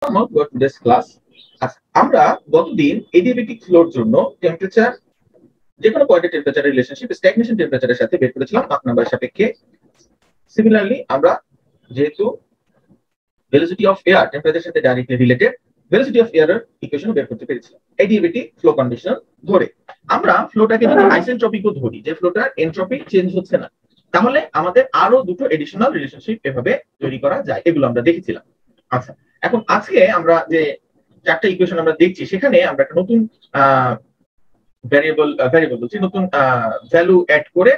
Welcome out to today's class. আমরা গতদিন adiabatic floor জন্য টেম্পারেচার, যে কোনো পয়েন্টের টেম্পারেচারের রিলেশনশিপ স্ট্যাগনেশন টেম্পারেচারের সাথে বের করেছিলাম মাক নাম্বারের সাপেক্ষে। সিমিলারলি আমরা যেহেতু ভেলোসিটি অফ এয়ার টেম্পারেচারের সাথে ডাইরেক্টলি রিলেটেড, ভেলোসিটি অফ এয়ারের ইকুয়েশন বের করতে পেরেছিলাম এডিয়াবেটিক ফ্লো কন্ডিশন ধরে। আমরা ফ্লোটাকে যদি আইসেন্ট্রপিকও ধরি, যে ফ্লোটার এনট্রপি চেঞ্জ হচ্ছে না, তাহলে আমাদের আরো দুটো এডিশনাল রিলেশনশিপ এভাবে তৈরি করা যায়, এগুলো আমরা দেখেছিলাম। আচ্ছা, এখন আজকে আমরা যে চারটা ইকুয়েশন আমরা দেখছি, সেখানে আমরা একটা নতুন ভ্যারিয়েবল বলছি, নতুন ভ্যালু অ্যাড করে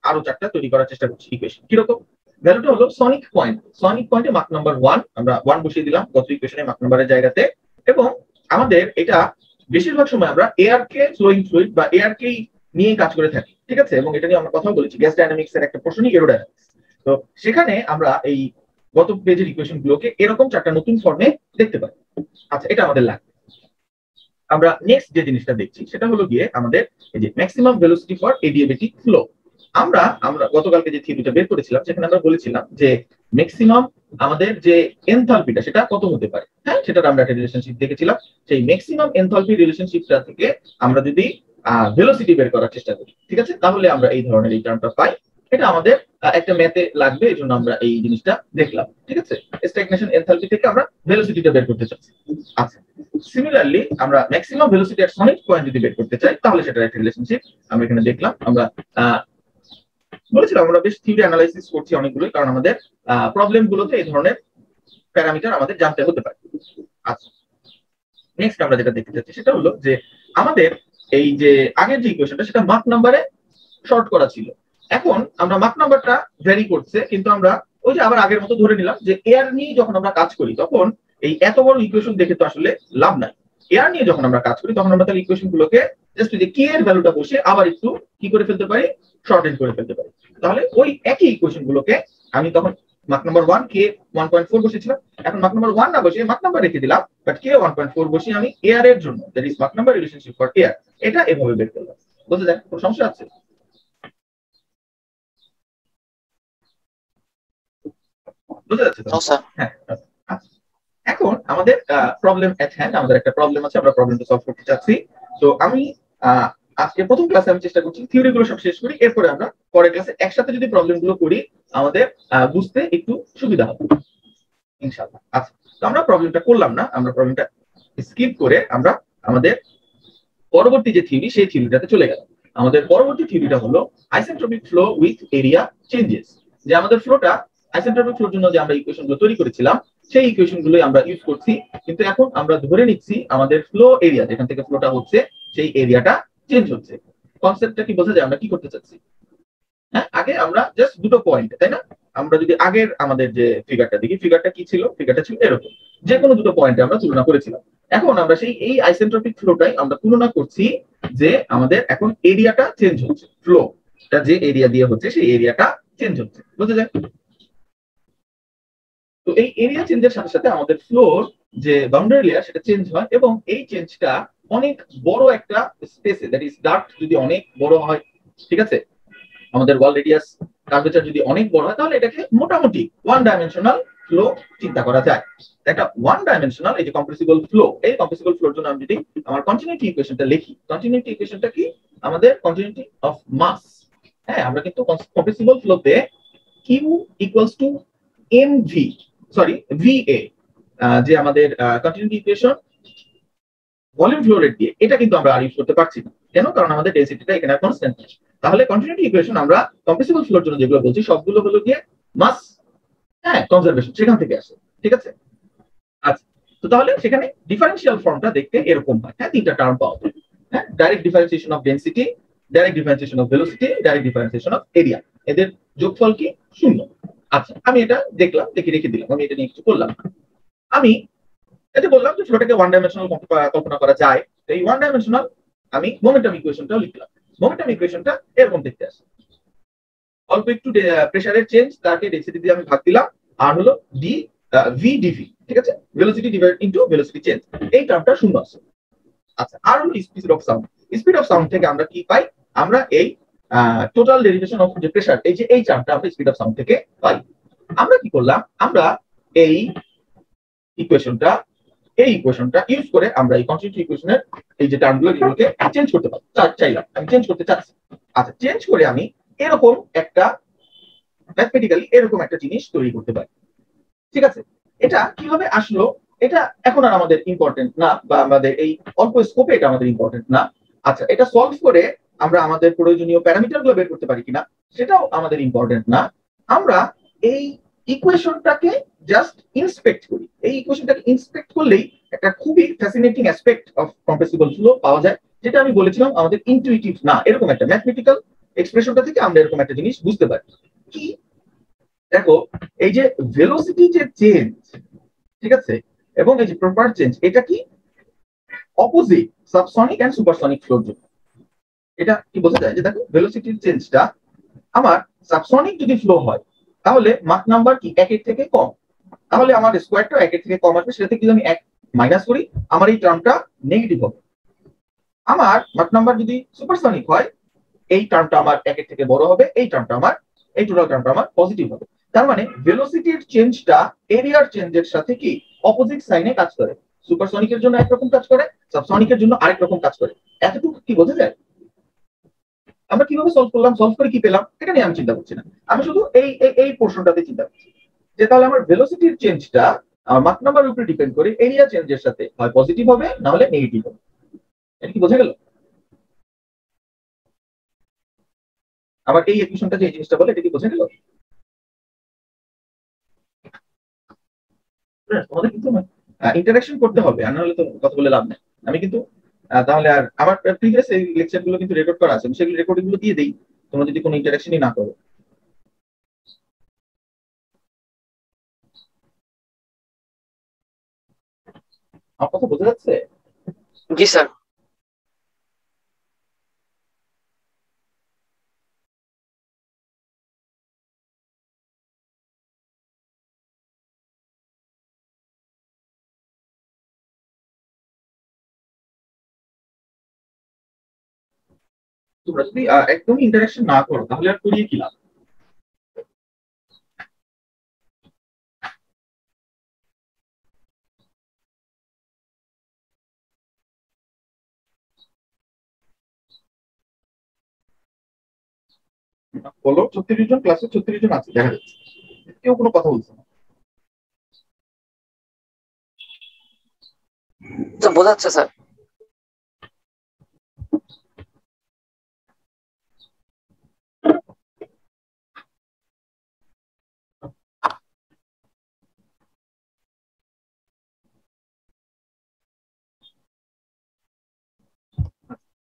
আরো চারটা তৈরি করার চেষ্টা করছি ইকুয়েশন। কিরকম? ভ্যালুটা হলো সনিক পয়েন্ট। সনিক পয়েন্টে মার্ক নাম্বার 1 আমরা 1 বসিয়ে দিলাম গত ইকুয়েশনে মার্ক নাম্বারের জায়গাতে। এবং আমাদের এটা বেশিরভাগ সময় আমরা এয়ার কে ফ্লোয়িং ফ্লুইড বা এয়ার কেই নিয়ে কাজ করে থাকি, ঠিক আছে? এবং এটা নিয়ে আমরা কথা বলেছি গ্যাস ডায়নামিক্স এর একটা প্রশ্নই এরোডাইনামিক্স। তো সেখানে আমরা এই গত পেজের ইকুয়েশন গুলোকে এরকম চারটা নতুন ফর্মে দেখতে পাই। আচ্ছা, এটা আমাদের লাগবে। আমরা নেক্সট যে জিনিসটা দেখছি সেটা হলো গিয়ে আমাদের এই যে maximum velocity for adiabatic flow. আমরা গতকালকে যে থিওরিটা বের করেছিলাম সেখানে আমরা বলেছিলাম যে ম্যাক্সিমাম আমাদের যে এনথালপিটা সেটা কত হতে পারে। হ্যাঁ, সেটার আমরা একটা রিলেশনশিপ দেখেছিলাম। সেই ম্যাক্সিমাম এনথালপি রিলেশনশিপটা থেকে আমরা যদি ভেলোসিটি বের করার চেষ্টা করি, ঠিক আছে, তাহলে আমরা এই ধরনের এই টার্মটা পাই। এটা আমাদের একটা ম্যাথে লাগবে, এই জন্য আমরা এই জিনিসটা দেখলাম, ঠিক আছে? স্ট্যাগনেশন এনথালপি থেকে আমরা ভেলোসিটিটা বের করতে চাচ্ছি। আচ্ছা, সিমিলারলি আমরা ম্যাক্সিমাম ভেলোসিটি এট সনিক পয়েন্ট যদি বের করতে চাই, তাহলে সেটার একটা রিলেশনশিপ আমরা এখানে দেখলাম। আমরা বলেছিলাম আমরা বেশ থিওরি অ্যানালাইসিস করছি অনেকগুলোই, কারণ আমাদের প্রবলেম গুলোতে এই ধরনের প্যারামিটার আমাদের জানতে হতে পারে। আচ্ছা, নেক্সট আমরা যেটা দেখতে চাচ্ছি সেটা হলো যে আমাদের এই যে আগের যে ইকুয়েশনটা সেটা মার্ক নাম্বারে শর্ট করা ছিল। এখন আমরা মার্ক নাম্বারটা ভ্যারি করছে, কিন্তু আমরা ওই যে আবার আগের মতো ধরে নিলাম যে এয়ার নিয়ে যখন আমরা কাজ করি তখন এই এত বড় ইকুয়েশন দেখে তো আসলে লাভ নাই। এয়ার নিয়ে যখন আমরা কাজ করি তখন আমরা তাহলে ইকুয়েশন গুলোকে জাস্ট যে কে এর ভ্যালুটা বসে আবার একটু কি করে ফেলতে পারি, শর্টেন করে ফেলতে পারি। তাহলে ওই একই ইকুয়েশন গুলোকে আমি তখন মার্ক নাম্বার 1 কে 1.4 বসেছিলাম, এখন মার্ক নাম্বার 1 না বসিয়ে মার্ক নাম্বার রেখে দিলাম, বাট কে 1.4 বসিয়ে আমি এয়ার এর জন্য, that is mark number relationship for air, এটা এভাবে বের করলাম। বুঝতে যায়? কোনো সমস্যা আছে? বুঝতে যাচ্ছে তো? হ্যাঁ। আচ্ছা, এখন আমাদের প্রবলেম এট হ্যান্ড, আমাদের একটা প্রবলেম আছে, আমরা প্রবলেমটা সলভ করতে চাচ্ছি। তো আমি আজকে প্রথম ক্লাসে আমি চেষ্টা করছি থিওরি গুলো সব শেষ করি, এরপরে আমরা পরের ক্লাসে একসাথে যদি প্রবলেম গুলো করি আমাদের বুঝতে একটু সুবিধা হবে ইনশাআল্লাহ। আচ্ছা, তো আমরা প্রবলেমটা করলাম না, আমরা প্রবলেমটা স্কিপ করে আমরা আমাদের পরবর্তী যে থিওরি সেই থিওরিটাতে চলে গেলাম। আমাদের পরবর্তী থিওরিটা হলো isentropic flow with area changes. যে আমাদের ফ্লোটা আইসেন্ট্রপিক ফ্লোর জন্য যে আমরা ইকুয়েশন গুলো তৈরি করেছিলাম সেই ইকুয়েশন গুলোই আমরা ইউজ করছি, কিন্তু এখন আমরা ধরে নিচ্ছি আমাদের ফ্লো এরিয়া যেখান থেকে ফ্লোটা হচ্ছে সেই এরিয়াটা চেঞ্জ হচ্ছে। কনসেপ্টটা কি বোঝা যায় আমরা কি করতে চাচ্ছি? হ্যাঁ, আগে আমরা জাস্ট দুটো পয়েন্ট, তাই না? আমরা যদি আগের আমাদের যে ফিগারটা দেখি, ফিগারটা কি ছিল? ফিগারটা ছিল এরকম, যে কোনো দুটো পয়েন্টে আমরা তুলনা করেছিলাম। এখন আমরা সেই এই আইসেন্ট্রপিক ফ্লোটাই আমরা তুলনা করছি যে আমাদের এখন এরিয়াটা চেঞ্জ হচ্ছে, ফ্লোটা যে এরিয়া দিয়ে হচ্ছে সেই এরিয়াটা চেঞ্জ হচ্ছে। বুঝতে যায়? তো এই এরিয়া চেঞ্জের সাথে সাথে আমাদের ফ্লোর যে বাউন্ডারি লেয়ার সেটা চেঞ্জ হয়, এবং এই চেঞ্জটা অনেক বড় একটা স্পেসে, দ্যাট ইজ ডার্ট যদি অনেক বড় হয়, ঠিক আছে, আমাদের ওয়াল রেডিয়াস কার্ভেচার যদি অনেক বড় হয়, তাহলে এটাকে মোটামুটি ওয়ান ডাইমেনশনাল ফ্লো চিন্তা করা যায়। একটা ওয়ান ডাইমেনশনাল এই যে কম্প্রেসিবল ফ্লো, এই কম্প্রেসিবল ফ্লোর জন্য আমি যদি আমার কন্টিনিউটি ইকুয়েশনটা লিখি, কন্টিনিউটি ইকুয়েশনটা কি? আমাদের কন্টিনিউটি অফ মাস। হ্যাঁ, আমরা কিন্তু কম্প্রেসিবল ফ্লোতে Q equals to MV, sorry VA, যে আমাদের continuity equation volume flow rate দিয়ে, এটা কিন্তু আমরা আর ইউজ করতে পারছি না। কেন? কারণ আমাদের ডেনসিটিটা এখানে কনস্ট্যান্ট। তাহলে কন্টিনিউটি ইকুয়েশন আমরা কম্প্রেসিবল ফ্লোর জন্য যেগুলো বলছি সবগুলো হলো গিয়ে মাস, হ্যাঁ, কনজারভেশন সেখান থেকে আসে, ঠিক আছে? আচ্ছা, তো তাহলে সেখানে ডিফারেন্সিয়াল ফর্মটা দেখতে এরকম হয়। হ্যাঁ, তিনটা টার্ম পাওয়া যায়। হ্যাঁ, direct differentiation of density, direct differentiation of velocity, direct differentiation of area, এদের যোগফল কি? 0। আচ্ছা, আমি এটা দেখলাম, দেখে রেখে দিলাম, আমি এটা নিয়ে কিছু করলাম। আমি এটা বললাম যে ফ্লোটাকে ওয়ান ডাইমেনশনাল কল্পনা করা যায়। এই ওয়ান ডাইমেনশনাল আমি মোমেন্টাম ইকুয়েশনটাও লিখলাম। মোমেন্টাম ইকুয়েশনটা এরকম দেখতে আসে, অল্প একটু প্রেসারের চেঞ্জ, তাকে ডেনসিটি দিয়ে আমি ভাগ দিলাম, আর হলো ডি ভি ডিভি, ঠিক আছে, velocity divide into velocity change, এই টার্মটা 0 আছে। আচ্ছা, আর হলো speed of sound. Speed of sound থেকে আমরা কি পাই? আমরা এই টোটাল ডেরিভেশন অফ যে প্রেসার, এই যে এই টার্মটা আমরা স্পিড অফ সাউন্ড থেকে পাই। আমরা কি করলাম? আমরা এই ইকুয়েশনটা এই ইকুয়েশনটা ইউজ করে আমরা এই কন্টিনিউটি ইকুয়েশনের এই যে টার্মগুলো এগুলোকে চেঞ্জ করতে পারি। চাইলাম, আমি চেঞ্জ করতে চাচ্ছি। আচ্ছা, চেঞ্জ করে আমি এরকম একটা ম্যাথমেটিক্যালি এরকম একটা জিনিস তৈরি করতে পারি। ঠিক আছে, এটা কিভাবে আসলো এটা এখন আর আমাদের ইম্পর্টেন্ট না, বা আমাদের এই অল্প স্কোপে এটা আমাদের ইম্পর্টেন্ট না। আচ্ছা, এটা সলভ করে আমরা আমাদের প্রয়োজনীয় প্যারামিটার গুলো বের করতে পারি কিনা সেটাও আমাদের ইম্পর্টেন্ট না। আমরা এই ইকুয়েশনটাকে জাস্ট ইন্সপেক্ট করি। এই ইকুয়েশনটাকে ইন্সপেক্ট করলেই একটা খুবই fascinating aspect of compressible flow পাওয়া যায়, যেটা আমি বলেছিলাম আমাদের ইনটুইটিভ না, এরকম একটা ম্যাথমেটিক্যাল এক্সপ্রেশনটা থেকে আমরা এরকম একটা জিনিস বুঝতে পারি। কি দেখো, এই যে ভেলোসিটি যে চেঞ্জ, ঠিক আছে, এবং এই যে প্রপার চেঞ্জ, এটা কি অপোজিট সাবসনিক এন্ড সুপারসনিক ফ্লোর জন্য। এটা কি বোঝা যায় যে দেখো ভেলোসিটির চেঞ্জটা আমার সাবসনিক যদি ফ্লো হয় তাহলে মাক নাম্বার কি একের থেকে কম, তাহলে আমার স্কোয়ারটা একের থেকে কম আসবে। সেটা থেকে যদি আমি এক মাইনাস করি আমার এই টার্মটা নেগেটিভ হবে। আমার মাক নাম্বার যদি সুপারসনিক হয় এই টার্মটা আমার একের থেকে বড় হবে, এই টার্মটা আমার এই টোটাল টার্মটা আমার পজিটিভ হবে। তার মানে ভেলোসিটির চেঞ্জটা এরিয়ার চেঞ্জের সাথে কি অপোজিট সাইনে কাজ করে। সুপারসনিকের জন্য একরকম কাজ করে, সাবসনিকের জন্য আরেক রকম কাজ করে। এতটুকু কি বোঝা যায়? আমরা কিভাবে সলভ করলাম, সলভ করে কি পেলাম এটা নিয়ে আমি চিন্তা করছি না। আমি শুধু এই এই পোর্শনটাতে চিন্তা করছি যে তাহলে আমার ভেলোসিটির চেঞ্জটা আমার মাক নাম্বারের উপরে ডিপেন্ড করে এরিয়া চেঞ্জের সাথে হয় পজিটিভ হবে না হলে নেগেটিভ হবে। এটা কি বোঝা গেল? আমার এই ইকুয়েশনটা যে এই জিনিসটা বলে এটা কি বোঝা গেল? তোমাদের কিন্তু ইন্টারাকশন করতে হবে, আর নাহলে তো কথা বলে লাভ নেই। আমি কিন্তু তাহলে আর আমার প্রিভিয়াস এই লেকচার গুলো কিন্তু রেকর্ড করা আছে, আমি সেগুলো রেকর্ডিং গুলো দিয়ে দেই তোমরা যদি কোনো ইন্টারাকশনই না করো। আমার কথা বোঝা যাচ্ছে? জি স্যার। তোমরা যদি একদমই ইন্টারাকশন না করো তাহলে আর করিয়ে কি লাভ? বলো, 36 জন ক্লাসে 36 জন আছে দেখা যাচ্ছে, কেউ কোনো কথা বলছে না। বোঝা যাচ্ছে স্যার।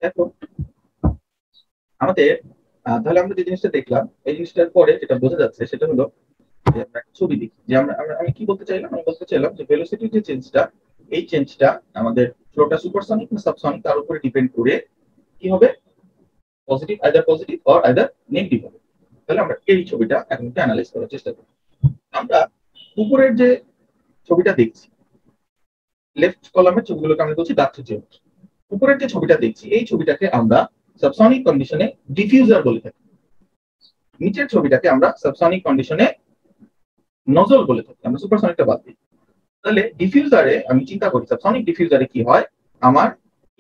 দেখো আমাদের তাহলে আমরা যে জিনিসটা দেখলাম এই জিনিসটার পরে যেটা বোঝা যাচ্ছে সেটা হলো যে আমরা একটা ছবি দেখি যে আমি কি বলতে চাইলাম, আমি বলতে চাইলাম যে ভেলোসিটির যে চেঞ্জটা, এই চেঞ্জটা আমাদের ফ্লোটা সুপারসনিক না সাবসনিক তার উপরে ডিপেন্ড করে কি হবে, পজিটিভ অর আইদার নেগেটিভ হবে। তাহলে আমরা এই ছবিটা এখন একটু অ্যানালাইজ করার চেষ্টা করি। আমরা উপরের যে ছবিটা দেখছি, লেফট কলামের ছবিগুলোকে আমরা বলছি ডাক্ট চেঞ্জ। উপরের যে ছবিটা দেখছি এই ছবিটাকে আমরা সাবসনিক কন্ডিশনে ডিফিউজার বলে থাকি, নিচের ছবিটাকে আমরা সাবসনিক কন্ডিশনে নজল বলে থাকি, আমরা সুপারসনিকটা বাদ দিই। তাহলে ডিফিউজারে আমি চিন্তা করি সাবসনিক ডিফিউজারে কি হয়, আমার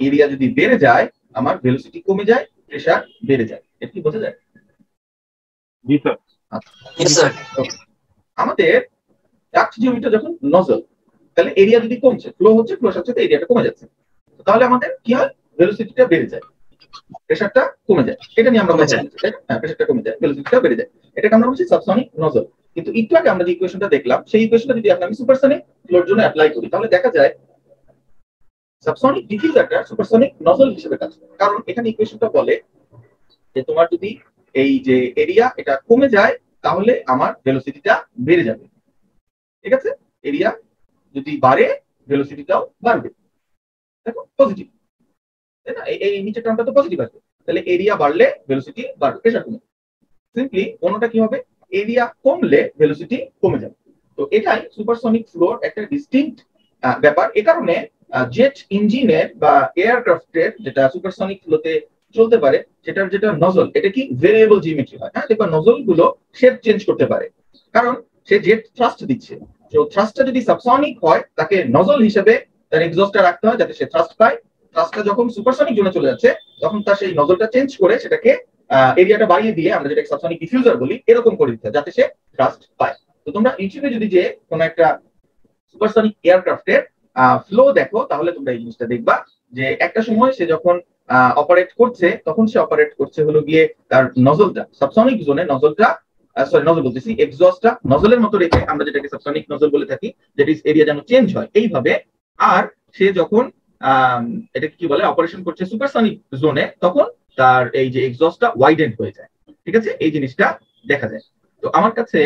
এরিয়া যদি বেড়ে যায় আমার ভেলোসিটি কমে যায়, প্রেসার বেড়ে যায়। এটা কি বোঝা যায়? জি স্যার। স্যার আমাদের ডাক্ট জিওমেট্রি যখন নজল, তাহলে এরিয়া যদি কমছে, ফ্লো হচ্ছে, ফ্লোর সাথে এরিয়াটা কমে যাচ্ছে, তাহলে আমাদের কি হয়, ভেলোসিটিটা বেড়ে যায়, প্রেসারটা কমে যায়। এটা নিয়ে আমরা কথা বলছি, তাই না? হ্যাঁ, প্রেসারটা কমে যায়, ভেলোসিটিটা বেড়ে যায়, এটাকে আমরা বলছি সাবসনিক নজল। কিন্তু একটু আগে আমরা যে ইকুয়েশনটা দেখলাম সেই ইকুয়েশনটা যদি আমি সুপারসনিক ফ্লোর জন্য অ্যাপ্লাই করি তাহলে দেখা যায় সাবসনিক ডিফিউজারটা সুপারসনিক নজল হিসেবে কাজ করে। কারণ এখানে ইকুয়েশনটা বলে যে তোমার যদি এই যে এরিয়া এটা কমে যায় তাহলে আমার ভেলোসিটিটা বেড়ে যাবে। ঠিক আছে, এরিয়া যদি বাড়ে ভেলোসিটিটাও বাড়বে। দেখো পজিটিভ, তাই না? এই নিচের টার্মটা তো পজিটিভ আছে, তাহলে এরিয়া বাড়লে ভেলোসিটি বাড়বে, প্রেসার কমে। সিম্পলি কোনটা কি হবে, এরিয়া কমলে ভেলোসিটি কমে যাবে। তো এটাই সুপারসনিক ফ্লোর একটা ডিস্টিংক্ট ব্যাপার। এ কারণে জেট ইঞ্জিনের বা এয়ারক্রাফটের যেটা সুপারসনিক ফ্লোতে চলতে পারে সেটার যেটা নজল, এটা কি ভেরিয়েবল জিওমেট্রি হয়। হ্যাঁ, দেখবা নজল গুলো শেপ চেঞ্জ করতে পারে, কারণ সে জেট থ্রাস্ট দিচ্ছে, তো থ্রাস্টটা যদি সাবসনিক হয় তাকে নজল হিসেবে তার এক্সস্টটা রাখতে হয় যাতে সে থ্রাস্ট পায়। থ্রাস্টটা যখন সুপারসনিক জোনে চলে যাচ্ছে তখন তার সেই নজলটা চেঞ্জ করে সেটাকে এরিয়াটা বাড়িয়ে দিয়ে আমরা যেটা সাবসনিক ডিফিউজার বলি এরকম করে দিতে হয় যাতে সে থ্রাস্ট পায়। তো তোমরা ইউটিউবে যদি যে কোনো একটা সুপারসনিক এয়ারক্রাফটের ফ্লো দেখো তাহলে তোমরা এই জিনিসটা দেখবা যে একটা সময় সে যখন অপারেট করছে তখন সে অপারেট করছে হলো গিয়ে তার নজলটা সাবসনিক জোনে নজলটা নজল বলতেছি এক্সস্টটা নজলের মতো রেখে আমরা যেটাকে সাবসনিক নজল বলে থাকি যেটা এরিয়া যেন চেঞ্জ হয় এইভাবে। আর সে যখন এটাকে কি বলে অপারেশন করছে সুপারসনিক জোনে তখন তার এই যে এক্সস্টটা ওয়াইডেন হয়ে যায়। ঠিক আছে, এই জিনিসটা দেখা যায়। তো আমার কাছে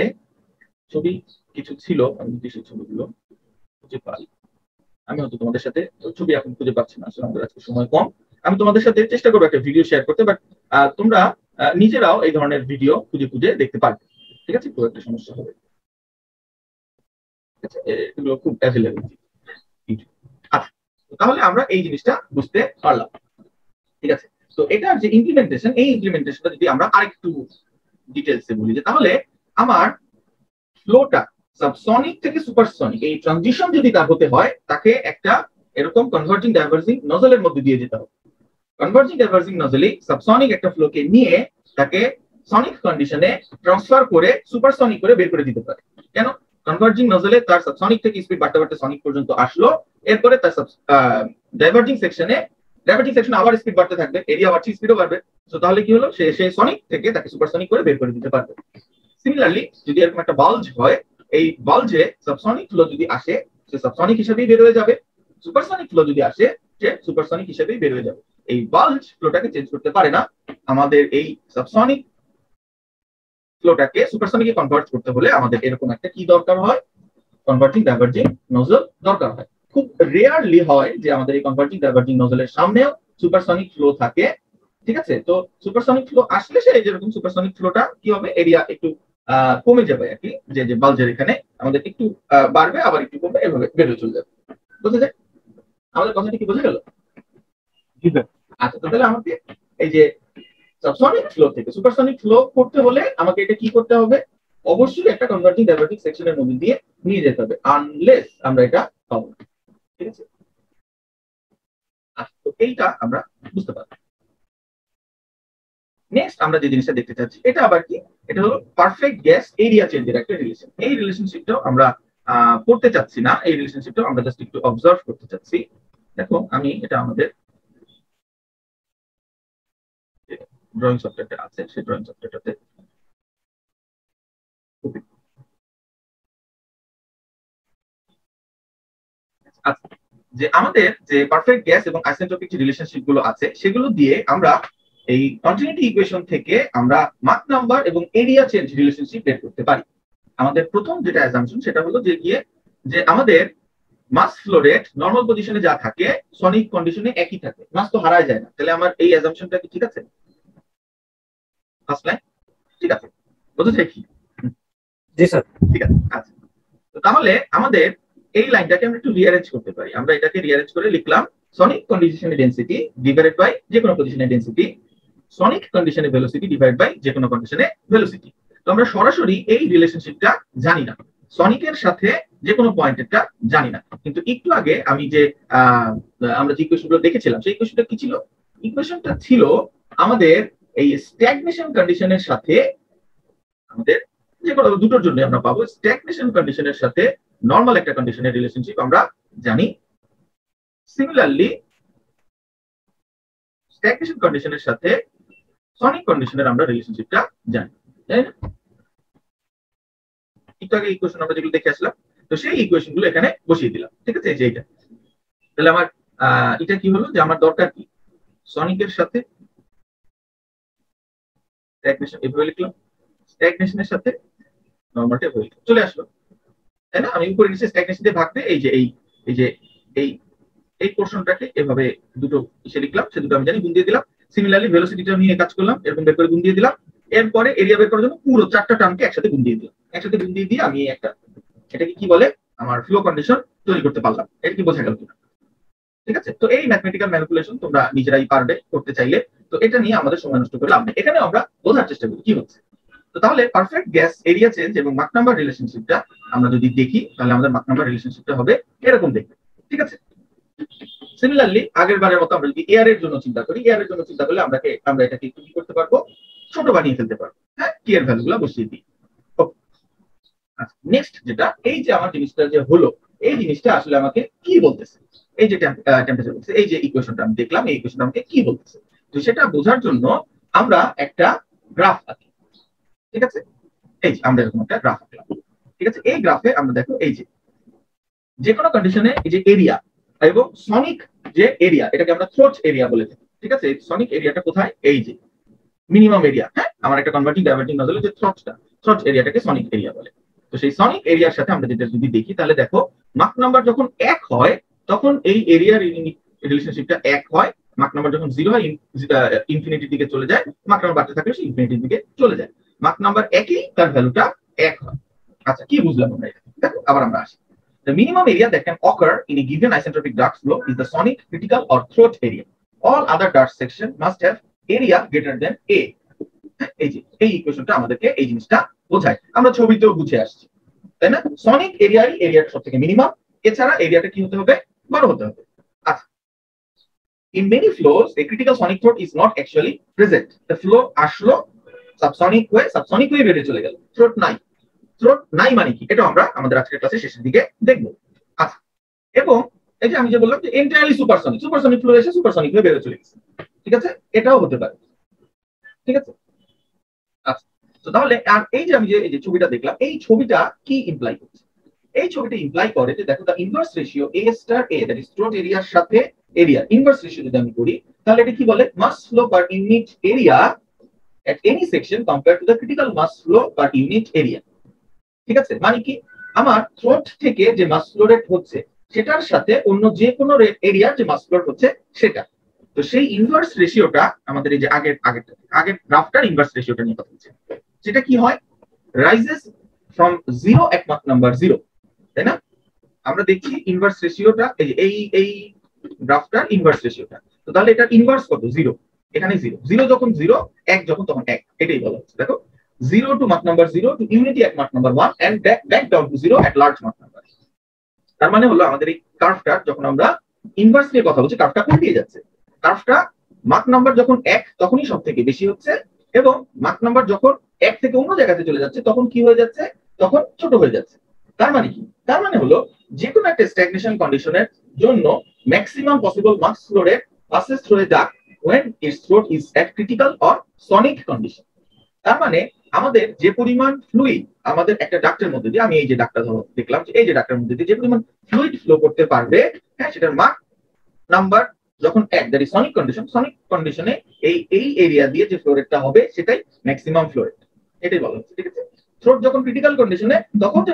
ছবি কিছু ছিল, আমি যদি সেই ছবিগুলো খুঁজে পাই আমি হয়তো তোমাদের সাথে ছবি এখন খুঁজে পাচ্ছি না, আসলে আমাদের আজকে সময় কম। আমি তোমাদের সাথে চেষ্টা করবো একটা ভিডিও শেয়ার করতে, বাট তোমরা নিজেরাও এই ধরনের ভিডিও খুঁজে খুঁজে দেখতে পারবে। ঠিক আছে, খুব একটা সমস্যা হবে, এগুলো খুব অ্যাভেলেবল। আচ্ছা, তাহলে আমরা এই জিনিসটা বুঝতে পারলাম। ঠিক আছে, তো এটার যে ইমপ্লিমেন্টেশন এই ইমপ্লিমেন্টেশনটা যদি আমরা আরেকটু ডিটেলসে বলি যে তাহলে আমার ফ্লোটা সাবসনিক থেকে সুপারসনিক এই ট্রানজিশন যদি তার হতে হয় তাকে একটা এরকম কনভার্জিং ডাইভার্জিং নজলের মধ্যে দিয়ে যেতে হবে। কনভার্জিং ডাইভার্জিং নজলে সাবসনিক একটা ফ্লোকে নিয়ে তাকে সনিক কন্ডিশনে ট্রান্সফার করে সুপারসনিক করে বের করে দিতে পারে। কেন? কনভার্জিং নজলে তার সাবসনিক থেকে স্পিড বাড়তে বাড়তে সনিক পর্যন্ত আসলো, এরপরে তার ডাইভার্জিং সেকশনে আবার স্পিড বাড়তে থাকবে, এরিয়া বাড়ছে স্পিডও বাড়বে। তো তাহলে কি হলো, সে সনিক থেকে তাকে সুপারসনিক করে বের করে দিতে পারবে। সিমিলারলি যদি এরকম একটা বাল্জ হয়, এই বাল্জে সাবসনিক ফ্লো যদি আসে সে সাবসনিক হিসেবেই বের হয়ে যাবে, সুপারসনিক ফ্লো যদি আসে সে সুপারসনিক হিসেবেই বের হয়ে যাবে। এই বাল্জ ফ্লোটাকে চেঞ্জ করতে পারে না। আমাদের এই সাবসনিক ফ্লোটাকে সুপারসনিকে কনভার্ট করতে হলে আমাদের এরকম একটা কি দরকার হয়, কনভার্টিং ডাইভার্জিং নজল দরকার হয়। খুব রেয়ারলি হয় যে আমাদের এই কনভার্টিং ডাইভার্জিং নজলের সামনেও সুপারসনিক ফ্লো থাকে। ঠিক আছে, তো সুপারসনিক ফ্লো আসলে সে যেরকম সুপারসনিক ফ্লোটা কি হবে, এরিয়া একটু কমে যাবে আর কি, যে বাল্জের এখানে আমাদের একটু বাড়বে আবার একটু কমবে, এভাবে বেড়ে চলে যাবে। বুঝতে যায় আমাদের কথাটা কি বোঝা গেল? আচ্ছা, তাহলে আমাকে এই যে সাবসনিক ফ্লো থেকে সুপারসনিক ফ্লো করতে হলে আমাকে এটা কি করতে হবে, অবশ্যই একটা কনভার্টিং ডাইভার্টিং সেকশনের মধ্যে দিয়ে নিয়ে যেতে হবে, আনলেস আমরা এটা পাবো। ঠিক আছে, তো এইটা আমরা বুঝতে পারবো। নেক্সট আমরা যে জিনিসটা দেখতে চাচ্ছি এটা আবার কি, এটা হলো পারফেক্ট গ্যাস এরিয়া চেঞ্জের একটা রিলেশন। এই রিলেশনশিপটাও আমরা পড়তে চাচ্ছি না, এই রিলেশনশিপটাও আমরা জাস্ট একটু অবজার্ভ করতে চাচ্ছি। দেখো আমি এটা আমাদের ড্রয়িং সফটওয়্যারটা আছে সেই ড্রয়িং সফটওয়্যারটাতে যে আমাদের যে পারফেক্ট গ্যাস এবং আইসেন্ট্রপিক যে রিলেশনশিপ গুলো আছে সেগুলো দিয়ে আমরা এই কন্টিনিউটি ইকুয়েশন থেকে আমরা মাক নাম্বার এবং এরিয়া চেঞ্জ রিলেশনশিপ বের করতে পারি। আমাদের প্রথম যেটা অ্যাজাম্পশন সেটা হলো যে আমাদের মাস ফ্লো রেট নরমাল পজিশনে যা থাকে সনিক কন্ডিশনে একই থাকে, মাস তো হারায় যায় না। তাহলে আমার এই অ্যাজাম্পশনটা কি ঠিক আছে? ফার্স্ট লাইন ঠিক আছে, বুঝতে কি? জি স্যার। ঠিক আছে, আচ্ছা, তো তাহলে আমাদের এই লাইনটাকে আমরা একটু রিঅ্যারেঞ্জ করতে পারি। আমরা এটাকে রিঅ্যারেঞ্জ করে লিখলাম সনিক কন্ডিশনের ডেনসিটি ডিভাইডেড বাই যে কোনো পজিশনের ডেনসিটি, সনিক কন্ডিশনের ভেলোসিটি ডিভাইড বাই যে কোনো কন্ডিশনের ভেলোসিটি। তো আমরা সরাসরি এই রিলেশনশিপটা জানি না, সনিকের সাথে যে কোনো পয়েন্টেরটা জানি না, কিন্তু একটু আগে আমি যে আমরা যে ইকুয়েশনগুলো দেখেছিলাম সেই ইকুয়েশনটা কি ছিল? ইকুয়েশনটা ছিল আমাদের এই স্ট্যাগনেশন কন্ডিশনের সাথে আমাদের যে কোনো দুটোর জন্য আমরা পাবো স্ট্যাগনেশন কন্ডিশনের সাথে নরমাল একটা কন্ডিশনের রিলেশনশিপ আমরা জানি। সিমিলারলি স্ট্যাগনেশন কন্ডিশনের সাথে সনিক কন্ডিশনের আমরা রিলেশনশিপটা জানি, তাই না? একটু আগে ইকুয়েশন আমরা যেগুলো দেখে আসলাম, তো সেই ইকুয়েশন গুলো এখানে বসিয়ে দিলাম। ঠিক আছে, যে এইটা তাহলে আমার এটা কি হলো যে আমার দরকার কি, সনিকের সাথে স্ট্যাগনেশন এভাবে লিখলাম, স্ট্যাগনেশনের সাথে নরমালটা এভাবে চলে আসলো, তাই না? আমি উপরে নিচে স্ট্যাগনেশন দিয়ে ভাগ দিয়ে এই যে এই এই পোর্শনটাকে এভাবে দুটো এসে লিখলাম, সে দুটো আমি জানি, গুণ দিয়ে দিলাম। সিমিলারলি ভেলোসিটিটা নিয়ে কাজ করলাম, এরকম বের করে গুণ দিয়ে দিলাম। এরপরে এরিয়া বের করার জন্য পুরো চারটা টার্মকে একসাথে গুণ দিয়ে দিলাম, একসাথে গুণ দিয়ে দিয়ে আমি একটা এটাকে কি বলে আমার ফ্লো কন্ডিশন তৈরি করতে পারলাম। এটা কি বোঝা গেল কিনা? ঠিক আছে, তো এই ম্যাথমেটিক্যাল ম্যানিপুলেশন তোমরা নিজেরাই পারবে করতে চাইলে, তো এটা নিয়ে আমাদের সময় নষ্ট করে লাভ নেই। এখানে আমরা বোঝার চেষ্টা করি কি হচ্ছে। তো তাহলে পারফেক্ট গ্যাস এরিয়া চেঞ্জ এবং মাক নাম্বার রিলেশনশিপটা আমরা যদি দেখি তাহলে আমাদের মাক নাম্বার রিলেশনশিপটা হবে এরকম দেখবে, ঠিক আছে। সিমিলারলি আগের বারের মতো আমরা যদি এয়ার এর জন্য চিন্তা করি, এয়ার এর জন্য চিন্তা করলে আমরা এটাকে একটু কি করতে পারবো, ছোট বানিয়ে ফেলতে পারবো, হ্যাঁ, টি এর ভ্যালুগুলো বসিয়ে দিই। নেক্সট যেটা, এই যে আমার জিনিসটা যে হলো, এই জিনিসটা আসলে আমাকে কি বলতেছে, এই যে টেম্পারেচার বলতেছে, এই যে ইকুয়েশনটা আমি দেখলাম, এই ইকুয়েশনটা আমাকে কি বলতেছে, তো সেটা বোঝার জন্য আমরা একটা গ্রাফ আঁকি, ঠিক আছে। এই যে আমরা এরকম একটা গ্রাফ আঁকলাম, ঠিক আছে। এই গ্রাফে আমরা দেখো এই যে কোনো কন্ডিশনে এই যে এরিয়া এবং সনিক যে এরিয়া, এটাকে আমরা থ্রোট এরিয়া বলে থাকি, ঠিক আছে। সনিক এরিয়াটা কোথায়, এই যে মিনিমাম এরিয়া, হ্যাঁ, আমার একটা কনভার্টিং ডাইভার্টিং নজলে যে থ্রোট এরিয়াটাকে সনিক এরিয়া বলে। তো সেই সনিক এরিয়ার সাথে আমরা যেটা যদি দেখি তাহলে দেখো মাক নাম্বার যখন 1 হয় তখন এই এরিয়ার রিলেশনশিপটা 1 হয়, মাক নাম্বার যখন 0 হয় ইনফিনিটির দিকে চলে যায়, মাক নাম্বার বাড়তে থাকলে সে ইনফিনিটির দিকে চলে যায়, মাক নাম্বার 1ই তার ভ্যালুটা 1 হয়। আচ্ছা, কি বুঝলাম আমরা এটা, দেখো আবার আমরা আসি। The minimum area that can occur in a given isentropic duct flow is the sonic, critical or throat area. All other duct section must have area greater than A. এই যে এই ইকুয়েশনটা আমাদেরকে এই জিনিসটা বোঝায়, আমরা ছবিতেও বুঝে আসছি, তাই না। সনিক এরিয়াটা সবথেকে মিনিমাম, এছাড়া এরিয়াটা কি হতে হবে, বড় হতে হবে। আচ্ছা, in many flows a critical sonic throat is not actually present. The flow আসলো সাবসনিক হয়ে বেরিয়ে চলে গেল, থ্রোট নাই মানে কি, এটা আমরা আমাদের আজকের ক্লাসের শেষের দিকে দেখব। আচ্ছা, এবং এই যে আমি যে বললাম যে এন্টায়ারলি সুপারসনিক ফ্লো এসে সুপারসনিক হয়ে বেরিয়ে চলে গেছে, ঠিক আছে, এটাও হতে পারে, ঠিক আছে। আচ্ছা, তো তাহলে আর এই যে আমি যে এই যে ছবিটা দেখলাম, এই ছবিটা কি ইমপ্লাই করছে, এই ছবিটা ইমপ্লাই করে যে দেখো the inverse ratio A star A, that is throat এরিয়ার সাথে এরিয়া ইনভার্স রেশিও যদি আমি করি তাহলে এটা কি বলে, mass flow per unit area at any section compared to the critical mass flow per unit area, ঠিক আছে। মানে কি, আমার থ্রোট থেকে যে মাস ফ্লো রেট হচ্ছে সেটার সাথে অন্য যে কোনো এরিয়ার যে মাস ফ্লো হচ্ছে সেটা, তো সেই ইনভার্স রেশিওটা আমাদের এই যে আগের গ্রাফটার ইনভার্স রেশিওটা নিয়ে কথা বলছি, সেটা কি হয়, রাইজেস ফ্রম 0 at মাক নাম্বার 0, তাই না। আমরা দেখছি ইনভার্স রেশিওটা এই গ্রাফটার ইনভার্স রেশিওটা, তো তাহলে এটা ইনভার্স কত, 0, এখানে 0 যখন 0, 1 যখন তখন 1, এটাই বলা হচ্ছে। দেখো 0 to Mach number 0 to unity at Mach number 1 and back down to 0 at large Mach number. তার মানে হলো আমাদের এই কার্ভটা যখন আমরা ইনভার্স নিয়ে কথা বলছি, কার্ভটা উল্টে যাচ্ছে, কার্ভটা মাক নাম্বার যখন 1 তখনই সব থেকে বেশি হচ্ছে, এবং মাক নাম্বার যখন 1 থেকে অন্য জায়গাতে চলে যাচ্ছে তখন কি হয়ে যাচ্ছে, তখন ছোট হয়ে যাচ্ছে। তার মানে কি, তার মানে হলো যে কোনো একটা স্ট্যাগনেশন কন্ডিশনের জন্য maximum possible mass flow rate passes through a duct when its throat is at critical or sonic condition. তার মানে আমাদের যে পরিমাণ ফ্লুইড আমাদের একটা ডাক্টের মধ্যে দিয়ে, আমি এই যে ডাক্তার দেখলাম যে এই যে ডাক্তারের মধ্যে দিয়ে যে পরিমাণ ফ্লুইড ফ্লো করতে পারবে, হ্যাঁ, সেটার মাক নাম্বার যখন 1, দ্যাট ইজ সনিক কন্ডিশনে এই এরিয়া দিয়ে যে ফ্লো রেটটা হবে সেটাই ম্যাক্সিমাম ফ্লো রেট, এটাই বলা হচ্ছে, ঠিক আছে। থ্রোট যখন ক্রিটিক্যাল কন্ডিশনে তখন যে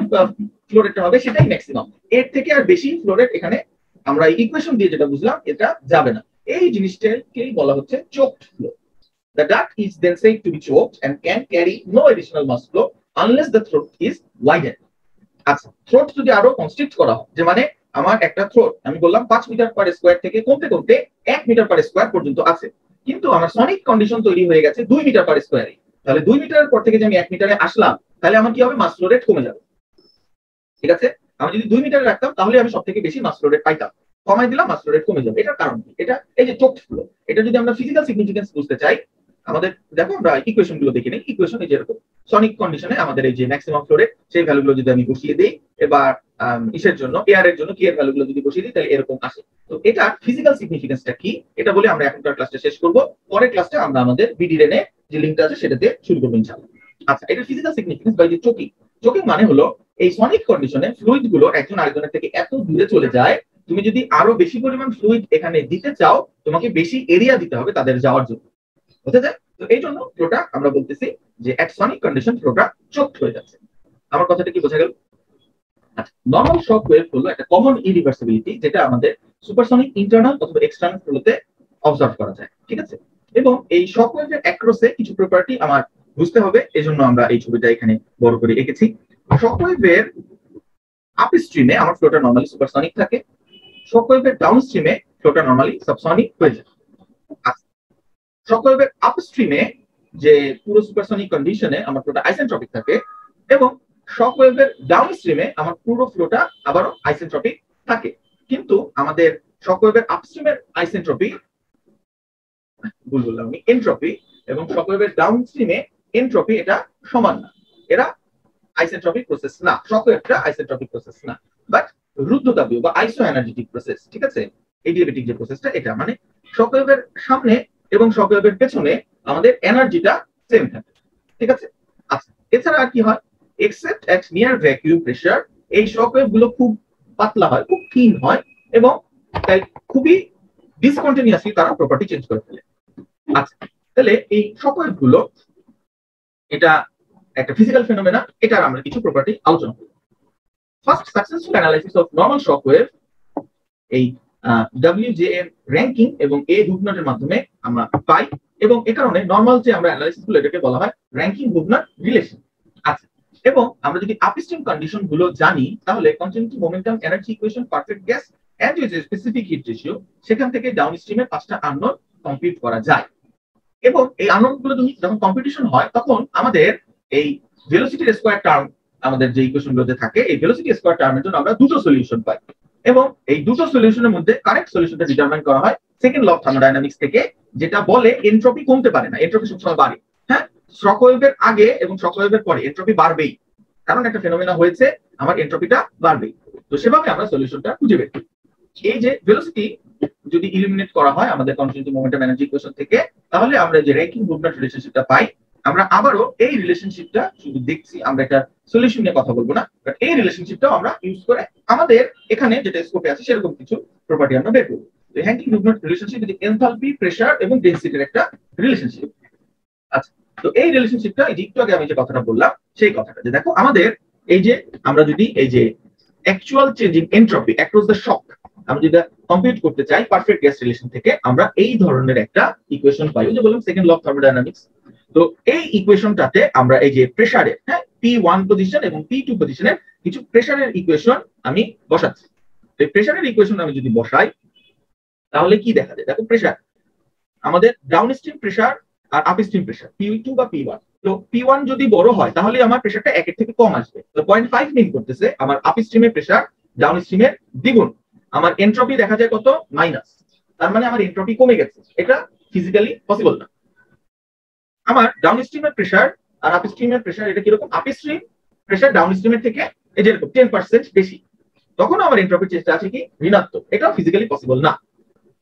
ফ্লো রেটটা হবে সেটাই ম্যাক্সিমাম, এর থেকে আর বেশি ফ্লো রেট এখানে আমরা ইকুয়েশন দিয়ে যেটা বুঝলাম এটা যাবে না, এই জিনিসটাকেই বলা হচ্ছে চোকড flow. The duct is then said to be choked and can carry no additional mass flow unless the throat is widened. আচ্ছা, থ্রোট যদি আরো কনস্ট্রিক্ট করা হয়, যে মানে আমার একটা থ্রোট আমি বললাম 5 মিটার পার স্কয়ার থেকে কমতে 1 মিটার পার স্কয়ার পর্যন্ত আছে, কিন্তু আমার সনিক কন্ডিশন তৈরি হয়ে গেছে 2 মিটার পার স্কয়ারে, তাহলে 2 মিটারের পর থেকে যে আমি 1 মিটারে আসলাম তাহলে আমার কি হবে, মাস ফ্লো রেট কমে যাবে, ঠিক আছে। আমি যদি 2 মিটারে রাখতাম তাহলে আমি সবথেকে বেশি মাস ফ্লো রেট পাইতাম, কমাই দিলাম মাস ফ্লো রেট কমে যাবে। এটার কারণ কি, এটা এই যে চোকড ফ্লো, এটা যদি আমরা ফিজিক্যাল সিগনিফিকেন্স বুঝতে চাই, আমাদের দেখো আমরা ইকুয়েশন গুলো দেখে নিই। ইকুয়েশনে যেরকম সনিক কন্ডিশনে আমাদের এই যে ম্যাক্সিমাম ফ্লো রেট সেই ভ্যালুগুলো যদি আমি বসিয়ে দিই, এবার ইসের জন্য এয়ারের জন্য কি এর ভ্যালুগুলো যদি বসিয়ে দিই তাহলে এরকম আসে। তো এটা ফিজিক্যাল সিগনিফিকেন্সটা কি এটা বলে আমরা এখনকার ক্লাসটা শেষ করব, পরের ক্লাসটা আমরা আমাদের বিডিরেনে যে লিংকটা আছে সেটাতে শুরু করব ইনশাআল্লাহ। আচ্ছা, এটা ফিজিক্যাল সিগনিফিকেন্স বাই যে চোকিং মানে হলো এই সনিক কন্ডিশনে ফ্লুইড গুলো একজন আরেকজনের থেকে এত দূরে চলে যায়, তুমি যদি আরো বেশি পরিমাণ ফ্লুইড এখানে দিতে চাও তোমাকে বেশি এরিয়া দিতে হবে তাদের যাওয়ার জন্য, বুঝতে যায়। তো এই জন্য ফ্লোটা আমরা বলতেছি যে এট সনিক কন্ডিশন ফ্লোটা চোকড হয়ে যাচ্ছে। আমার কথাটা কি বোঝা গেল? আচ্ছা, নরমাল শক ওয়েভ হলো একটা কমন ইরিভার্সিবিলিটি যেটা আমাদের সুপারসনিক ইন্টারনাল অথবা এক্সটার্নাল ফ্লোতে অবজার্ভ করা যায়, ঠিক আছে। এবং এই শক ওয়েভের অ্যাক্রসে কিছু প্রপার্টি আমার বুঝতে হবে, এজন্য আমরা এই ছবিটা এখানে বড় করে এঁকেছি। শক ওয়েভের আপস্ট্রিমে আমার ফ্লোটা নরমালি সুপারসনিক থাকে, শক ওয়েভের ডাউনস্ট্রিমে ফ্লোটা নরমালি সাবসনিক হয়ে যায়। আচ্ছা, শক ওয়েভের আপস্ট্রিমে যে পুরো সুপারসনিক কন্ডিশনে আমার ফ্লোটা আইসেন্ট্রপিক থাকে এবং শক ওয়েভের ডাউন স্ট্রিমে আমার পুরো ফ্লোটা আবারও আইসেন্ট্রপিক থাকে। কিন্তু আমাদের শক ওয়েভের আপস্ট্রিমের আইসেন্ট্রপি, ভুল বললাম আমি, এন্ট্রপি, এবং শক ওয়েভের ডাউন স্ট্রিমে এন্ট্রপি এটা সমান না, এরা আইসেন্ট্রপিক প্রসেস না, শক ওয়েভটা আইসেন্ট্রপিক প্রসেস না, বাট রুদ্ধতাপীয় বা আইসো এনার্জেটিক প্রসেস। ঠিক আছে, এডিয়াবেটিক যে প্রসেসটা এটা, মানে শক ওয়েভের সামনে এবং শক ওয়েভের পেছনে আমাদের এনার্জিটা সেম থাকে। ঠিক আছে, আচ্ছা এছাড়া আর কি হয়, এক্সেপ্ট এট নিয়ার ভ্যাকুয়াম প্রেসার এই শক ওয়েভ গুলো খুব পাতলা হয়, খুব থিন হয় এবং তাই খুবই ডিসকন্টিনিউয়াসলি তারা প্রপার্টি চেঞ্জ করে ফেলে। আচ্ছা তাহলে এই শক ওয়েভ গুলো এটা একটা ফিজিক্যাল ফেনোমেনা, এটার আমরা কিছু প্রপার্টি আলোচনা করব। First, successful analysis of normal shock wave এই WJM র্যাঙ্কিং এবং A হুবনাটের মাধ্যমে আমরা পাই এবং এই কারণে নরমাল যে আমরা অ্যানালাইসিস গুলো এটাকে বলা হয় র্যাঙ্কিং হুবনাট রিলেশন। আচ্ছা, এবং আমরা যদি আপস্ট্রিম কন্ডিশন গুলো জানি তাহলে continuity momentum energy equation perfect gas and যে স্পেসিফিক হিট রেশিও সেখান থেকে ডাউন স্ট্রিমের 5টা আননোন কমপ্লিট করা যায়। এবং এই আননোন গুলো যখন কম্পিটিশন হয় তখন আমাদের এই ভেলোসিটি স্কয়ার টার্ম আমাদের যে ইকুয়েশনগুলোতে থাকে, এই ভেলোসিটি স্কয়ার টার্মের জন্য আমরা দুটো সলিউশন পাই এবং এই দুটো সলিউশনের মধ্যে কারেক্ট সলিউশনটা ডিটারমাইন করা হয় সেকেন্ড ল অফ থার্মোডাইনামিক্স থেকে, যেটা বলে এনট্রপি কমতে পারে না, এনট্রপি সবসময় বাড়ে। হ্যাঁ, শক ওয়েভের আগে এবং শক ওয়েভের পরে এনট্রপি বাড়বেই, কারণ একটা ফেনোমেনা হয়েছে, আমার এনট্রপিটা বাড়বেই। তো সেভাবে আমরা সলিউশনটা খুঁজে বের করি। এই যে ভেলোসিটি যদি ইলিমিনেট করা হয় আমাদের কন্টিনিউটি মোমেন্টাম এনার্জি ইকুয়েশন থেকে, তাহলে আমরা যে র্যাঙ্কিং হুবনাট রিলেশনশিপটা পাই, আমরা আবারও এই রিলেশনশিপটা শুধু দেখছি, আমরা একটা সলিউশন নিয়ে কথা বলবো না, বাট এই রিলেশনশিপটাও আমরা ইউজ করে আমাদের এখানে যেটা স্কোপে আছে সেরকম কিছু প্রপার্টি আমরা বের করবো। র্যাঙ্কিং হুবনাট রিলেশনশিপ যদি এনথালপি, প্রেসার এবং ডেনসিটির একটা রিলেশনশিপ। আচ্ছা, তো এই রিলেশনশিপটা এই যে একটু আগে আমি যে কথাটা বললাম সেই কথাটা, যে দেখো আমাদের এই যে আমরা যদি এই যে actual changing entropy across the shock আমরা যদি কম্পিউট করতে চাই পারফেক্ট গ্যাস রিলেশন থেকে, আমরা এই ধরনের একটা ইকুয়েশন পাই, যে বললাম সেকেন্ড ল অফ থার্মোডাইনামিক্স। তো এই ইকুয়েশনটাতে আমরা এই যে প্রেসারের, হ্যাঁ, P1 পজিশন এবং P2 পজিশনের কিছু প্রেসারের ইকুয়েশন আমি বসাচ্ছি। এই প্রেসারের ইকুয়েশন আমি যদি বসাই তাহলে কি দেখা যায়, দেখো প্রেসার আমাদের ডাউন স্ট্রিম প্রেসার আর আপ স্ট্রিম প্রেসার P2 বা P1। তো P1 যদি বড় হয় তাহলে আমার প্রেসারটা 1 থেকে কম আসবে। তো 0.5 মিন করতেছে আমার আপ স্ট্রিমের প্রেসার ডাউন স্ট্রিমের দ্বিগুণ। আমার এনট্রপি দেখা যায় কত, মাইনাস, তার মানে আমার এনট্রপি কমে গেছে, এটা ফিজিক্যালি পসিবল না। আমার ডাউন স্ট্রিমের প্রেসার আর আপ স্ট্রিমের প্রেসার এটা কিরকম, আপ স্ট্রিম প্রেসার ডাউন স্ট্রিমের থেকে এই যেরকম 10% বেশি, তখন আমার এনট্রপির চেষ্টা আছে কি ঋণাত্মক, এটাও ফিজিক্যালি পসিবল না।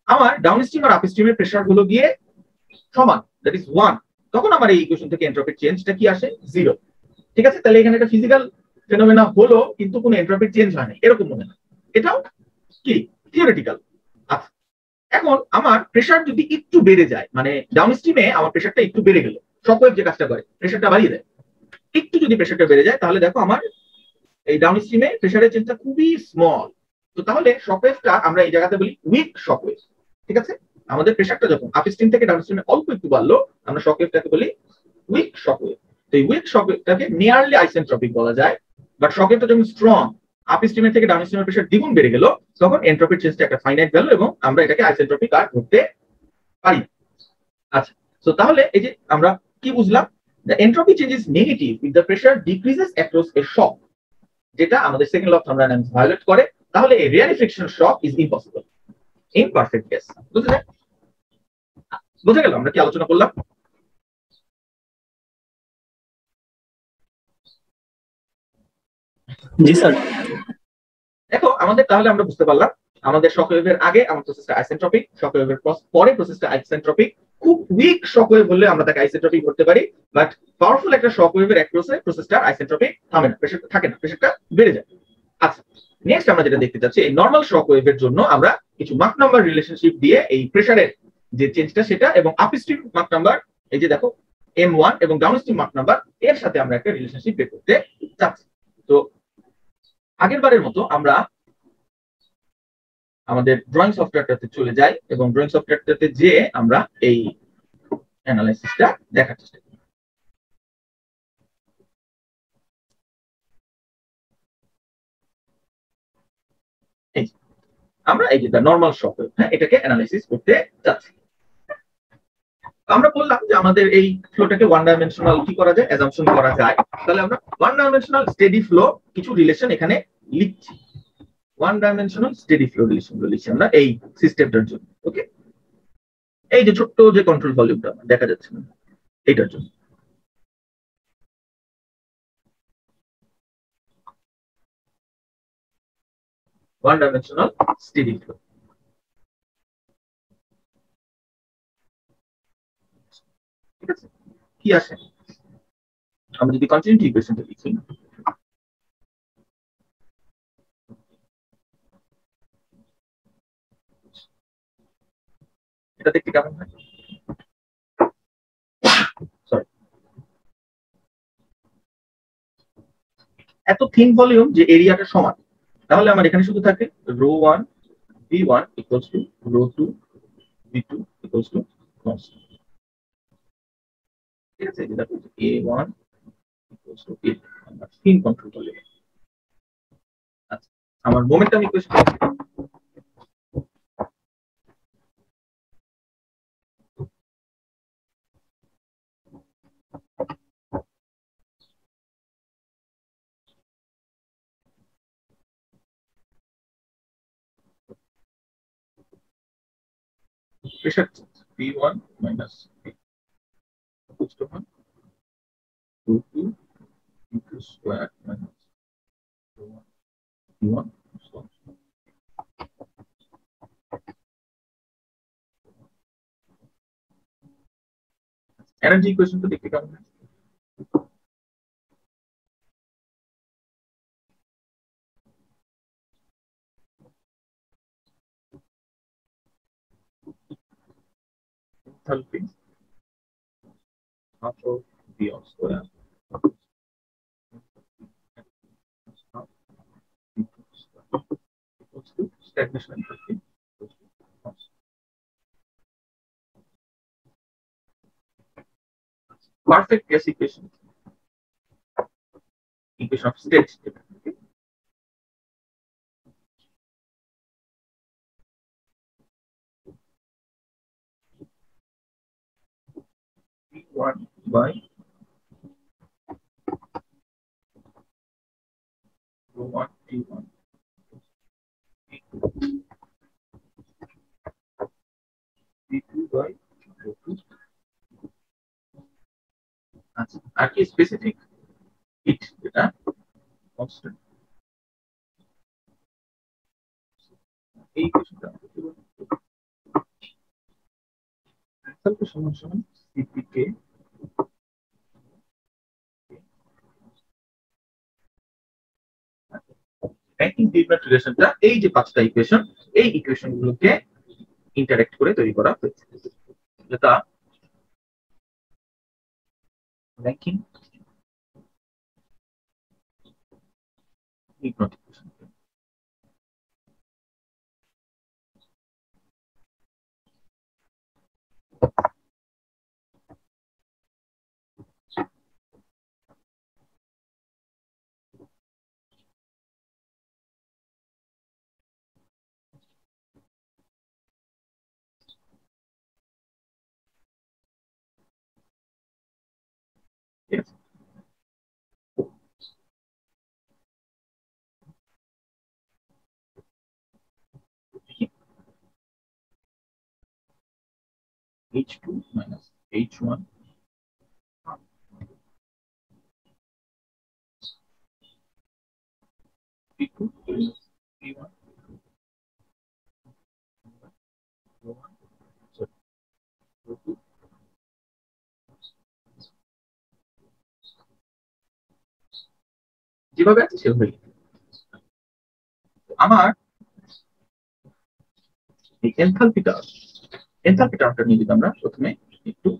আমার ডাউন স্ট্রিম আর আপ স্ট্রিমের প্রেসার গুলো গিয়ে সমান, দ্যাট ইজ 1, তখন আমার এই ইকুয়েশন থেকে এনট্রপির চেঞ্জটা কি আসে, 0। ঠিক আছে, তাহলে এখানে একটা ফিজিক্যাল ফেনোমেনা হলো কিন্তু কোনো এনট্রপির চেঞ্জ হয় না, এরকম মনে না, এটাও কি থিওরিটিক্যাল। আচ্ছা, এখন আমার প্রেসার যদি একটু বেড়ে যায়, মানে ডাউন স্ট্রিমে আমার প্রেসারটা একটু বেড়ে গেল, শক ওয়েভ যে কাজটা করে প্রেসারটা বাড়িয়ে দেয়, একটু যদি প্রেসারটা বেড়ে যায় তাহলে দেখো আমার এই ডাউন স্ট্রিমে প্রেসারের চেঞ্জটা খুবই স্মল। তো তাহলে শক ওয়েভটা আমরা এই জায়গাতে বলি উইক শক ওয়েভ। ঠিক আছে, আমাদের প্রেসারটা যখন আপ স্ট্রিম থেকে ডাউন স্ট্রিমে অল্প একটু বাড়লো, আমরা শক ওয়েভটাকে বলি উইক শক ওয়েভ। তো এই উইক শক ওয়েভটাকে নিয়ারলি আইসেন্ট্রপিক বলা যায়, বাট শক ওয়েভটা যখন স্ট্রং, আপ স্ট্রিমের থেকে ডাউন স্ট্রিমের প্রেসার দ্বিগুণ বেড়ে গেল, তখন এনট্রপির চেঞ্জটা একটা ফাইনাইট ভ্যালু এবং আমরা এটাকে আইসেন্ট্রপিক আর ধরতে পারি। আচ্ছা, তো তাহলে এই যে আমরা কি বুঝলাম, the entropy change is negative if the pressure decreases across a shock, যেটা আমাদের second law of thermodynamics violate করে, তাহলে a rarefication shock is impossible in perfect gas। বুঝা গেল আমরা কি আলোচনা করলাম? জি স্যার। দেখো আমাদের তাহলে আমরা বুঝতে পারলাম আমাদের শক ওয়েভের আগে আমার প্রসেসটা আইসেন্ট্রপিক, শক ওয়েভের পরে প্রসেসটা আইসেন্ট্রপিক। খুব উইক শক ওয়েভ হলে আমরা তাকে আইসেন্ট্রপিক করতে পারি, বাট পাওয়ারফুল একটা শক ওয়েভের অ্যাক্রসে প্রসেসটা আইসেন্ট্রপিক থামে না, প্রেসারটা থাকে না, প্রেসারটা বেড়ে যায়। আচ্ছা, নেক্সট আমরা যেটা দেখতে চাচ্ছি, এই নরমাল শক ওয়েভের জন্য আমরা কিছু মাক নাম্বার রিলেশনশিপ দিয়ে এই প্রেসারের যে চেঞ্জটা সেটা এবং আপস্ট্রিম মাক নাম্বার, এই যে দেখো M1 এবং ডাউনস্ট্রিম মাক নাম্বার, এর সাথে আমরা একটা রিলেশনশিপ বের করতে চাচ্ছি। তো আগের বারের মতো আমরা আমাদের ড্রয়িং সফটওয়্যারটাতে চলে যাই এবং ড্রয়িং সফটওয়্যারটাতে যে আমরা এই অ্যানালাইসিসটা দেখার চেষ্টা করি। এই আমরা এই যে নরমাল শক ওয়েভ, হ্যাঁ, এটাকে অ্যানালাইসিস করতে যাচ্ছি। আমরা বললাম যে আমাদের এই ফ্লোটাকে ওয়ান ডাইমেনশনাল কি করা যায়, অ্যাজাম্পশন করা যায়। তাহলে আমরা ওয়ান ডাইমেনশনাল স্টেডি ফ্লো কিছু রিলেশন এখানে লিখছি। One dimensional steady flow relation লিখছি আমরা এই সিস্টেমটার জন্য। ওকে, এই যে ছোট্ট যে কন্ট্রোল ভলিউমটা দেখা যাচ্ছে না, এইটার জন্য। One dimensional steady flow. ঠিক আছে, কি আসে আমরা যদি কন্টিনিউটি ইকুয়েশনটা লিখি, এটা দেখতে কেমন হয়? সরি, এত থিন ভলিউম যে এরিয়াটা সমান, তাহলে আমার এখানে শুধু থাকে ρ1 v1 equals to ρ2 v2 equals to constant. ঠিক আছে, যেটা a1 ইকুয়ালস টু a2 আমরা থিন কন্ট্রোল ভলিউম। আচ্ছা, আমার momentum equation pressure v1 minus equals to ρ2 v2 square minus ρ1 v1 energy ইকুয়েশনটা দেখতে কেমন হয়? enthalpy half of v1 square half v2 square equals to stagnation enthalpy equals to constant. Perfect gas equation of state. Okay? V1 by ρ1 T1 V2 by ρ2। আচ্ছা, আর কি specific hit যেটা constant, এই ইকুয়েশনটা enthalpy সমান সমান সিপিকে ব্যাকিং ডিফারেন্ট রিলেশনটা এই যে পাঁচটা ইকুয়েশন, এই ইকুয়েশন গুলোকে ইন্টারঅ্যাক্ট করে তৈরি করা হয়েছে, যেটা backing different equation. Yes. H2 minus H1 P2 minus P1 ρ1 sorry ρ2 যেভাবে আছে সেভাবে আমার এই এনথালপি টার্মটা নিয়ে যদি আমরা প্রথমে একটু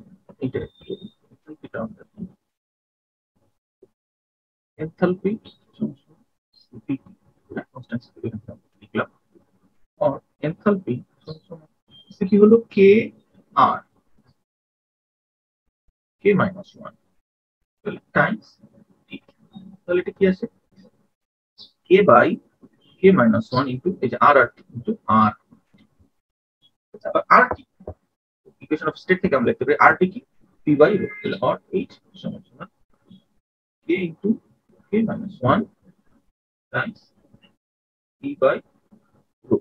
ইন্টারেক্ট করি। এনথালপি টার্মটা এনথালপি কনস্ট্যান্ট লিখলাম, আর এনথালপি সিপি হলো কে আর কে মাইনাস 1 টাইমস টি। তাহলে এটা কি আছে, কে বাই কে মাইনাস 1 ইনটু এই যে আর আর টি ইনটু আর। আবার আর কি ইকুয়েশন অফ স্টেট থেকে আমরা লিখতে পারি আরটি কি পি বাই রো, তাহলে অর এইচ সমান সমান K into K minus 1 times P by rho.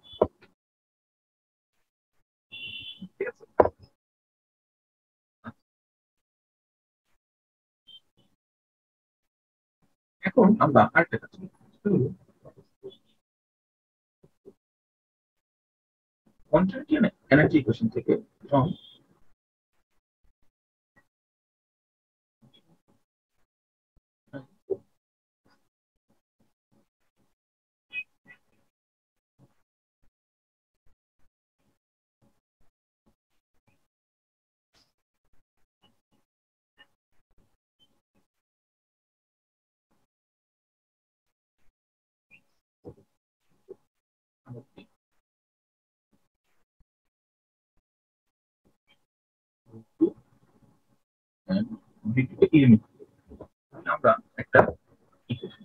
ঠিক আছে, এখন আমরা আরেকটা কাজ করি, সেটা হলো কন্টিনিউটি এনার্জি ইকুয়েশন থেকে ফ্রম ইউনিট আমরা একটা ইকুয়েশন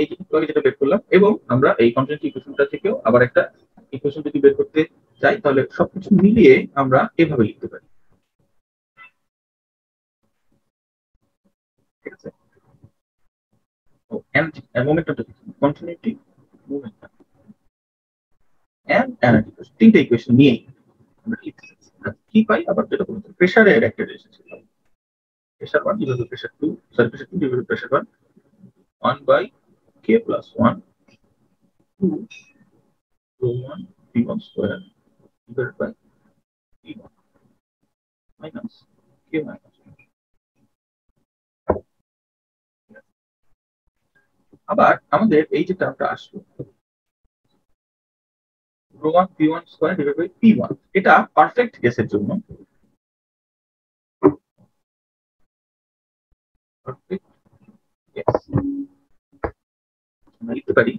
এই যে একটু আগে যেটা বের করলাম, এবং আমরা এই কন্টিনিউটি ইকুয়েশনটা থেকেও আবার একটা ইকুয়েশন যদি বের করতে চাই তাহলে সবকিছু মিলিয়ে আমরা এভাবে লিখতে পারি। ঠিক আছে, ও এনার্জি মোমেন্টামটা কন্টিনিউটি মোমেন্টাম এন্ড এনার্জি, তিনটে ইকুয়েশন নিয়ে আমরা লিখতে চাচ্ছি। কি পাই আবার যেটা বলতে প্রেসারের একটা relationship, pressure 1 divided pressure 2, sorry pressure 2 divided pressure 1, 1 by k plus 1 2 rho 1 v1 square divided by v1 minus k minus 1। আবার আমাদের এই যে টার্মটা আসলো rho 1 v1 square divided by p1, এটা পারফেক্ট কেসের জন্য পারফেক্ট কেস আমরা লিখতে পারি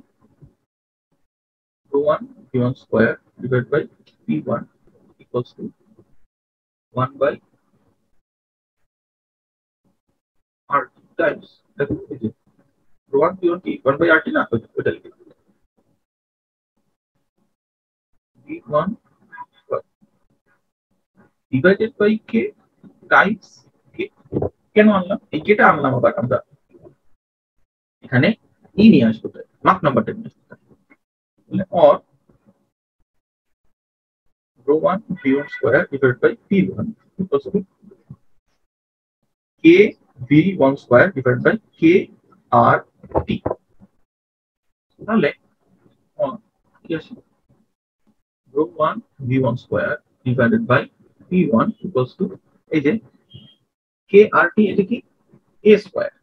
rho 1 v1 square divided by p1 equals to 1 by r times rho 1 v1 কি 1 by rt না, ওটা লিখে v1 divided by k times k। কেন আনলাম এই কেটা আনলাম, আবার আমরা এখানে ই নিয়ে আসবো, মাক নাম্বারটা নিয়ে আসবো, তাহলে or rho 1 v1 square divided by p1 equals to k v1 square divided by k r t। তাহলে কি আসে rho 1 v1 square divided by p1 equals to এই যে k r t, এটা কি a square,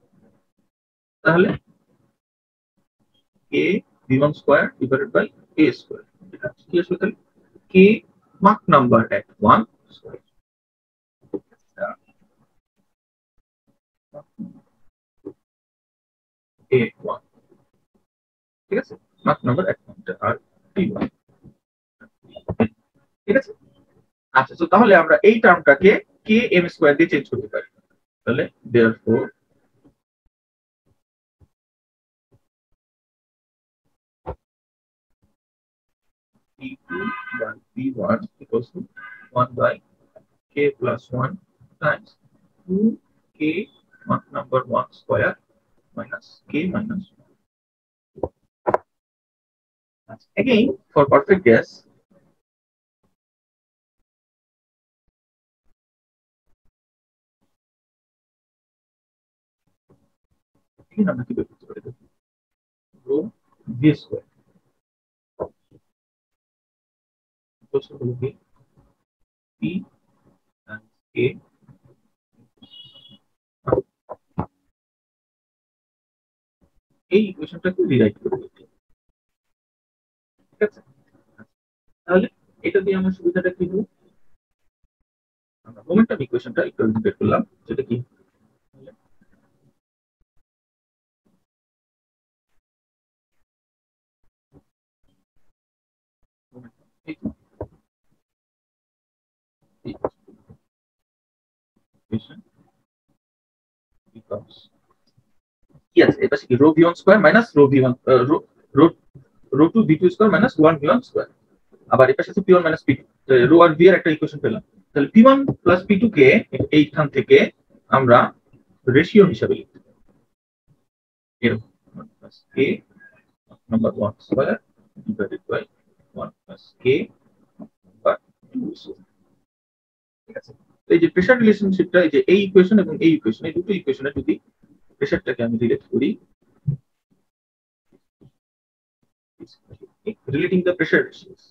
তাহলে k v1 square divided by a square, এটা কি আসবে তাহলে k মাক নাম্বার at 1 square a1। ঠিক আছে, মাক নাম্বার at 1 আর p1। ঠিক আছে, আচ্ছা তো তাহলে আমরা এই টার্মটাকে কে এম স্কয়ার দিয়ে চেঞ্জ করতে পারি, তাহলে therefore p2 by p1 equals to 1 by k plus 1 times 2k Mach number 1 square minus k minus 1। Again, for perfect gas, আমরা কি বের করতে পারি, rho v square equals to p times k। এই ইকুয়েশনটাকে রিরাইট করে দিচ্ছি। ঠিক আছে, তাহলে এটা দিয়ে আমার সুবিধাটা কি হলো, আমরা মোমেন্টাম ইকুয়েশনটা একটু বের করলাম, যেটা কি becomes কি আছে এটা কি rho v1 square minus rho v1 rho rho 2 v2 square minus 1 v1 square. আবার এটা সাথে p1 মাইনাস p2 রো আর v এর একটা ইকুয়েশন পেলাম। তাহলে p1 প্লাস p2 কে এইখান থেকে আমরা রেশিও হিসেবে লিখব এরকম 1 plus k number 1 square divided by 1 plus k number 2 square. ঠিক আছে, এই যে প্রেসার রিলেশনশিপটা এই যে এই ইকুয়েশন এবং এই ইকুয়েশন এই দুটো ইকুয়েশনে যদি প্রেসারটাকে আমি রিলেট করি relating the pressure ratios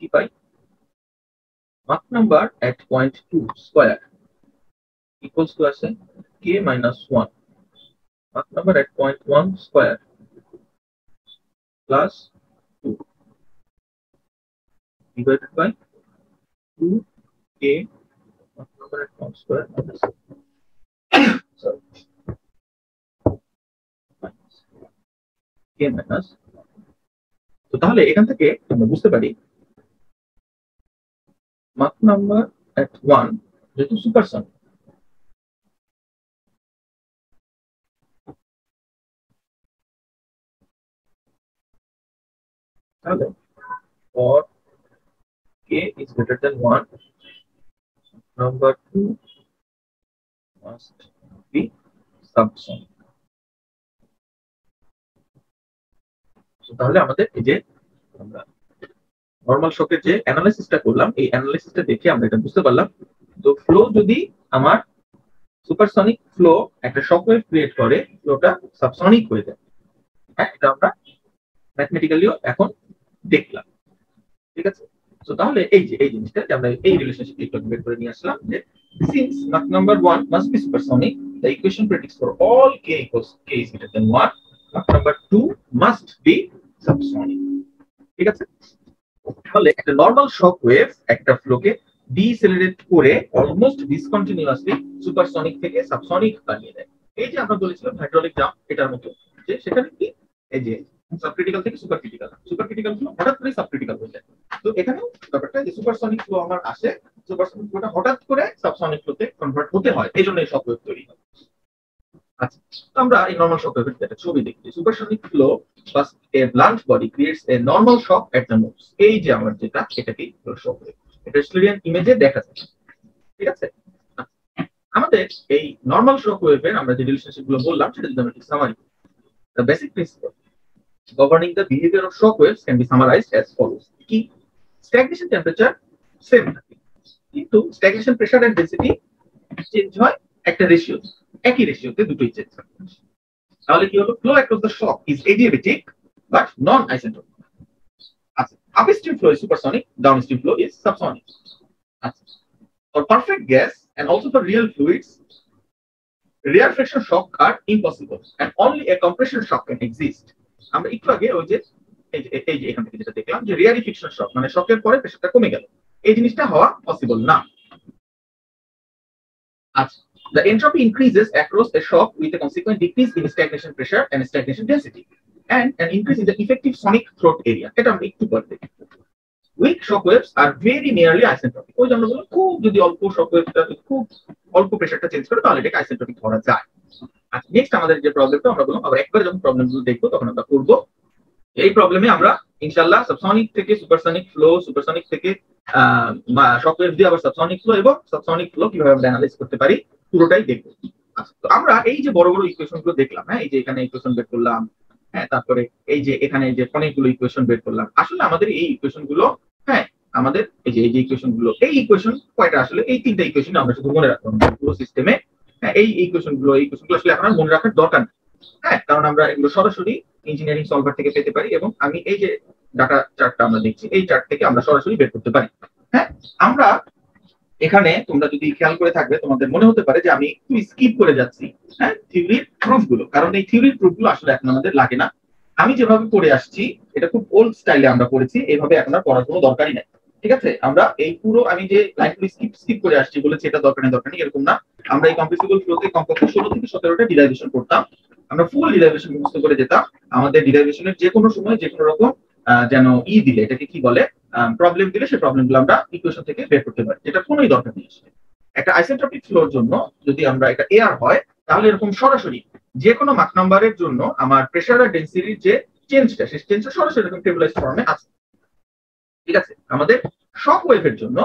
কি পাই Mach number at point 2 square equals to আসে k minus 1 Mach number at point 1 square plus 2 divided by 2 k Mach number at 1 square minus sorry k minus। তো তাহলে এখান থেকে আমরা বুঝতে পারি Mach number at 1 যেহেতু সুপারসনিক তাহলে for k is greater than 1 number 2 must be subsonic। তাহলে আমাদের এই যে আমরা নরমাল শকের যে অ্যানালাইসিসটা করলাম এই অ্যানালাইসিসটা দেখে আমরা এটা বুঝতে পারলাম তো ফ্লো যদি আমার সুপারসনিক ফ্লো একটা শক ওয়েভ ক্রিয়েট করে ফ্লোটা সাবসনিক হয়ে যায়। হ্যাঁ, এটা আমরা ম্যাথমেটিক্যালিও এখন দেখলাম। ঠিক আছে, তো তাহলে এই যে এই জিনিসটা যে আমরা এই রিলেশনশিপটা একটু বের করে নিয়ে আসলাম যে since Mach number 1 must be supersonic the equation predicts for all k equals k is greater than 1 Mach number 2 must be subsonic। ঠিক আছে, তাহলে একটা নরমাল শক ওয়েভ একটা ফ্লোকে ডিসেলারেট করে অলমোস্ট ডিসকন্টিনিউয়াসলি সুপারসনিক থেকে সাবসনিক বানিয়ে দেয়। এই যে আমরা বলেছিলাম হাইড্রোলিক জাম্প এটার মতো যে সেখানে কি এই যে সাবক্রিটিক্যাল থেকে সুপারক্রিটিক্যাল ফ্লো হঠাৎ করে সাবক্রিটিক্যাল হয়ে যায়। তো এখানেও ব্যাপারটা যে সুপারসনিক ফ্লো আমার আসে সুপারসনিক ফ্লোটা হঠাৎ করে সাবসনিক ফ্লোতে কনভার্ট হতে হয়, এই জন্য এই শক ওয়েভ তৈরি হয়। আচ্ছা, তো আমরা এই নরমাল শক ওয়েভের একটা ছবি দেখি। Supersonic flow plus a blunt body creates a normal shock at the nodes। এই যে আমার যেটা এটাকেই শক ওয়েভ, এটা স্টেরিয়ান ইমেজে দেখা যায়। ঠিক আছে, আমাদের এই নরমাল শক ওয়েভের আমরা যে রিলেশনশিপ গুলো বললাম সেটা যদি আমরা একটু সামারি করি the basic principle governing the behavior of shock waves can be summarized as follows। কি stagnation temperature সেম থাকে কিন্তু stagnation pressure and density change হয় একটা রেশিও, একই রেশিওতে দুটোই চেঞ্জ হয়। তাহলে কি হলো flow across the shock is adiabatic but non isentropic। আচ্ছা, upstream flow is supersonic, downstream flow is subsonic। আচ্ছা, for perfect gas and also for real fluids rear friction shock are impossible and only a compression shock can exist। আমরা একটু আগে ওই যে এই যে এখান থেকে যেটা দেখলাম যে রিয়ারি ফ্রিকশন শক মানে শকের পরে প্রেসারটা কমে গেল, এই জিনিসটা হওয়া পসিবল না। আচ্ছা, the entropy increases across a shock with a consequent decrease in stagnation pressure and stagnation density and an increase in the effective sonic throat area। এটা আমরা একটু পরে দেখব। weak shock waves are very nearly isentropic। ওই জন্য বললাম খুব যদি অল্প শক ওয়েভটা খুব অল্প প্রেসারটা চেঞ্জ করে তাহলে এটাকে আইসেন্ট্রপিক ধরা যায়। আচ্ছা, নেক্সট আমাদের যে প্রবলেমটা আমরা বললাম আবার একবার যখন প্রবলেমগুলো দেখবো তখন আমরা করব এই প্রবলেমে আমরা ইনশাআল্লাহ সাবসনিক থেকে সুপারসনিক ফ্লো, সুপারসনিক থেকে শক ওয়েভ দিয়ে আবার সাবসনিক ফ্লো এবং সাবসনিক ফ্লো কিভাবে আমরা অ্যানালাইজ করতে পারি পুরোটাই দেখবো। আচ্ছা, তো আমরা এই যে বড় বড় ইকুয়েশন গুলো দেখলাম, হ্যাঁ এই যে এখানে ইকুয়েশন বের করলাম, হ্যাঁ তারপরে এই যে এখানে যে অনেকগুলো ইকুয়েশন বের করলাম, আসলে আমাদের এই ইকুয়েশন গুলো হ্যাঁ আমাদের এই যে ইকুয়েশন গুলো এই ইকুয়েশন কয়টা আসলে এই তিনটা ইকুয়েশন আমরা শুধু মনে রাখবো পুরো সিস্টেমে। হ্যাঁ, এই ইকুয়েশন গুলো আসলে আপনার মনে রাখার দরকার নেই, হ্যাঁ কারণ আমরা এগুলো সরাসরি ইঞ্জিনিয়ারিং সলভার থেকে পেতে পারি এবং আমি এই যে ডাটা চার্টটা আমরা দেখছি এই চার্ট থেকে আমরা সরাসরি বের করতে পারি। হ্যাঁ, আমরা এখানে তোমরা যদি খেয়াল করে থাকবে তোমাদের মনে হতে পারে যে আমি একটু স্কিপ করে যাচ্ছি হ্যাঁ থিওরির প্রুফ গুলো, কারণ এই থিওরির প্রুফ গুলো আসলে এখন আমাদের লাগে না। আমি যেভাবে পড়ে আসছি এটা খুব ওল্ড স্টাইলে আমরা পড়েছি, এইভাবে এখন আর পড়ার কোনো দরকারই নাই। ঠিক আছে, আমরা এই পুরো আমি যে লাইনগুলো স্কিপ করে আসছি বলেছি এটা দরকার নেই এরকম না। আমরা এই কম্প্রেসিবল ফ্লোতে কমপক্ষে 16 থেকে 17টা ডিরাইভেশন করতাম আমরা ফুল ডিরাইভেশন মুখস্থ করে যেতাম, আমাদের ডিরাইভেশনের যে কোনো সময় যে কোনো রকম যেন দিলে, এটাকে কি বলে, প্রবলেম দিলে সেই প্রবলেমগুলো আমরা ইকুয়েশন থেকে বের করতে পারি, যেটা কোনোই দরকার নেই। একটা আইসেন্ট্রপিক ফ্লোর জন্য যদি আমরা এটা এয়ার হয়, তাহলে এরকম সরাসরি যে কোনো মাক নাম্বারের জন্য আমার প্রেসার আর ডেনসিটির যে চেঞ্জটা, সেই চেঞ্জটা সরাসরি এরকম টেবুলাইজ ফর্মে আছে। ঠিক আছে, আমাদের শক ওয়েভের জন্য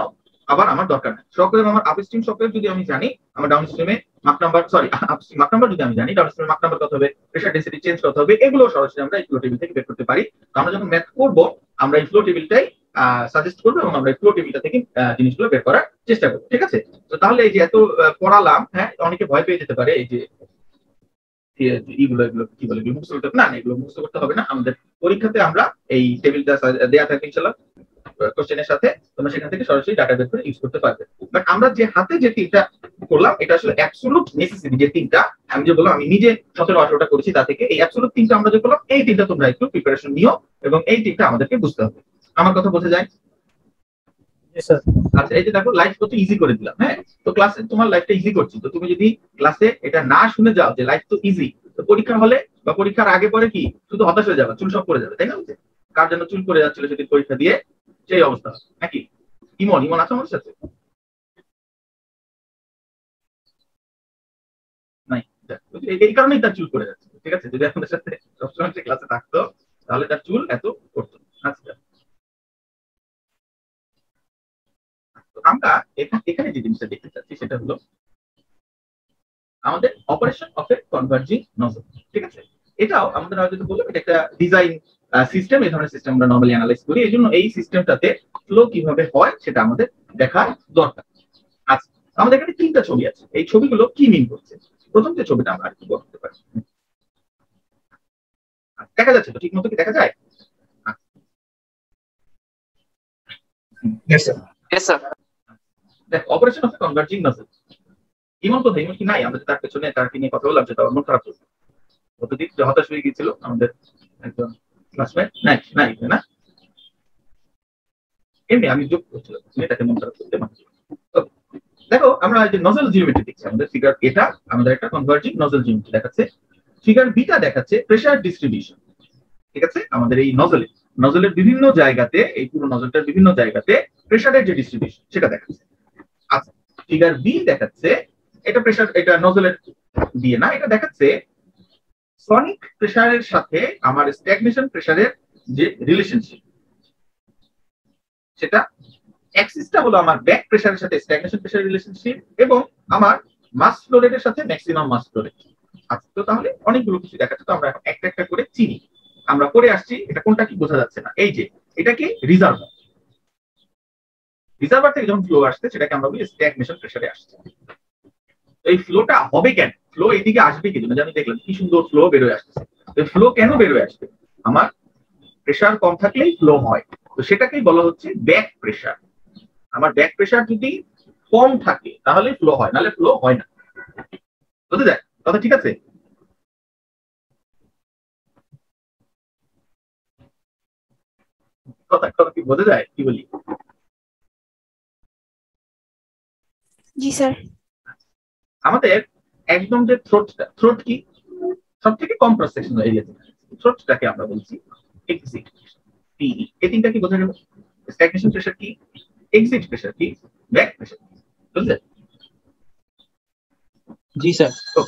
আবার আমার দরকার নেই। শক ওয়েভ আমার আপস্ট্রিম শক ওয়েভ যদি আমি জানি, আমার ডাউনস্ট্রিমে মাক নাম্বার, সরি আপস্ট্রিম মাক নাম্বার যদি আমি জানি, ডাউনস্ট্রিমে মাক নাম্বার কত হবে, প্রেসার ডেনসিটি চেঞ্জ কত হবে, এগুলো সরাসরি আমরা এই ফ্লো টেবিল থেকে বের করতে পারি। তো আমরা যখন ম্যাথ করব, আমরা এই ফ্লো টেবিলটাই সাজেস্ট করবো এবং আমরা এই ফ্লো টেবিলটা থেকে জিনিসগুলো বের করার চেষ্টা করবো। ঠিক আছে, তো তাহলে এই যে এত পড়ালাম, হ্যাঁ, অনেকে ভয় পেয়ে যেতে পারে এই যে এগুলো কি বলে, মুখস্থ করতে না, এগুলো মুখস্থ করতে হবে না। আমাদের পরীক্ষাতে আমরা এই টেবিলটা দেয়া থাকে ইনশাআল্লাহ কোশ্চেনের সাথে, তোমরা সেখান থেকে সরাসরি ডাটা বের করে ইউজ করতে পারবে। বাট আমরা যে হাতে যে তিনটা করলাম, এটা আসলে অ্যাবসলিউট নেসেসিটি। যে তিনটা আমি যে বললাম, আমি নিজে 17-18টা করেছি, তা থেকে এই অ্যাবসলিউট তিনটা আমরা যে করলাম, এই তিনটা তোমরা একটু প্রিপারেশন নিও এবং এই তিনটা আমাদেরকে বুঝতে হবে। আমার কথা বোঝা যায়? আচ্ছা, এই যে দেখো লাইফ কত ইজি করে দিলাম। হ্যাঁ, তো ক্লাসে তোমার লাইফটা ইজি করছি, তো তুমি যদি ক্লাসে এটা না শুনে যাও যে লাইফ তো ইজি, তো পরীক্ষা হলে বা পরীক্ষার আগে পরে কি শুধু হতাশ হয়ে যাবে, চুল সব পড়ে যাবে, তাই না? কার জন্য চুল পড়ে যাচ্ছিল সেদিন পরীক্ষা দিয়ে, সেই অবস্থা নাকি? ইমন ইমন আছে আমার সাথে? নাই, এই কারণেই তার চুল পড়ে যাচ্ছে। ঠিক আছে, যদি আপনাদের সাথে সবসময় ক্লাসে থাকতো তাহলে তার চুল এত পড়তো। আচ্ছা, আমরা এখানে যে জিনিসটা দেখতে চাচ্ছি সেটা হলো আমাদের operation of a converging nozzle. ঠিক আছে, এটাও আমাদের যদি বললাম, এটা একটা ডিজাইন সিস্টেম। এই ধরনের সিস্টেম আমরা নরমালি অ্যানালাইজ করি, এই জন্য এই সিস্টেমটাতে ফ্লো কিভাবে হয় সেটা আমাদের দেখা দরকার। আচ্ছা, আমাদের এখানে তিনটা ছবি আছে, এই ছবিগুলো কি মিন করছে? প্রথম যে ছবিটা আমরা একটু বলতে পারি, দেখা যাচ্ছে তো? ঠিক মতো কি দেখা যায়? দেখ, operation of a converging nozzle. Emon কোথায়? ইমন কি নাই? আমাদের তার পেছনে তাকে নিয়ে কথা বললাম, সেটা মন খারাপ হয়েছে, অতদিন যে হতাশ হয়ে গিয়েছিল আমাদের একজন ক্লাসমেট। নাই নাই না, এমনি আমি যোগ করছিলাম, মেয়েটাকে মন খারাপ করতে পারছি। দেখো, আমরা যে নজল জিওমেট্রি দেখছি, আমাদের ফিগার এটা আমাদের একটা কনভার্জিং নজল জিওমেট্রি দেখাচ্ছে। ফিগার বিটা দেখাচ্ছে প্রেসার ডিস্ট্রিবিউশন। ঠিক আছে, আমাদের এই নজলের বিভিন্ন জায়গাতে, এই পুরো নজলটার বিভিন্ন জায়গাতে প্রেসারের যে ডিস্ট্রিবিউশন সেটা দেখাচ্ছে। আচ্ছা, ফিগার বি দেখাচ্ছে, এটা প্রেসার, এটা নজলের দিয়ে না, এটা দেখাচ্ছে সনিক প্রেসারের সাথে আমার স্ট্যাগনেশন প্রেসারের যে রিলেশনশিপ, সেটা অ্যাক্সিসটা হলো আমার ব্যাক প্রেসারের সাথে স্ট্যাগনেশন প্রেসারের রিলেশনশিপ এবং আমার মাস ফ্লো রেটের সাথে ম্যাক্সিমাম মাস ফ্লো রেট। আচ্ছা, তো তাহলে অনেকগুলো কিছু দেখাচ্ছে, তো আমরা একটা একটা করে চিনি। আমরা পড়ে আসছি, এটা কোনটা কি বোঝা যাচ্ছে না। এই যে এটা কি রিজার্ভার, রিজার্ভার থেকে যখন ফ্লো আসছে সেটাকে আমরা বলি স্ট্যাগনেশন প্রেসারে আসছে। এই ফ্লোটা হবে কেন? ফ্লো এইদিকে আসবে কি জন্য? আমি দেখলাম কি সুন্দর ফ্লো বেরোয় আসছে। ফ্লো কেন বেরোয় আসবে? আমার প্রেসার কম থাকলেই ফ্লো হয়, তো সেটাকেই বলা হচ্ছে ব্যাক প্রেসার। আমার ব্যাক প্রেসার যদি কম থাকে তাহলে ফ্লো হয়, নাহলে ফ্লো হয় না। বুঝতে যায় কথা? ঠিক আছে, কথা কথা কি বোঝা যায় কি বলি? জি স্যার। আমাদের একদম যে থ্রোটটা, থ্রোট কি সব থেকে কম ক্রস সেকশন এরিয়া, থ্রোটটাকে আমরা বলছি এক্সিট পিই। এই তিনটা কি বোঝা গেল? স্ট্যাগনেশন প্রেসার কি, এক্সিট প্রেসার কি, ব্যাক প্রেসার কি, বুঝলে? জি স্যার। তো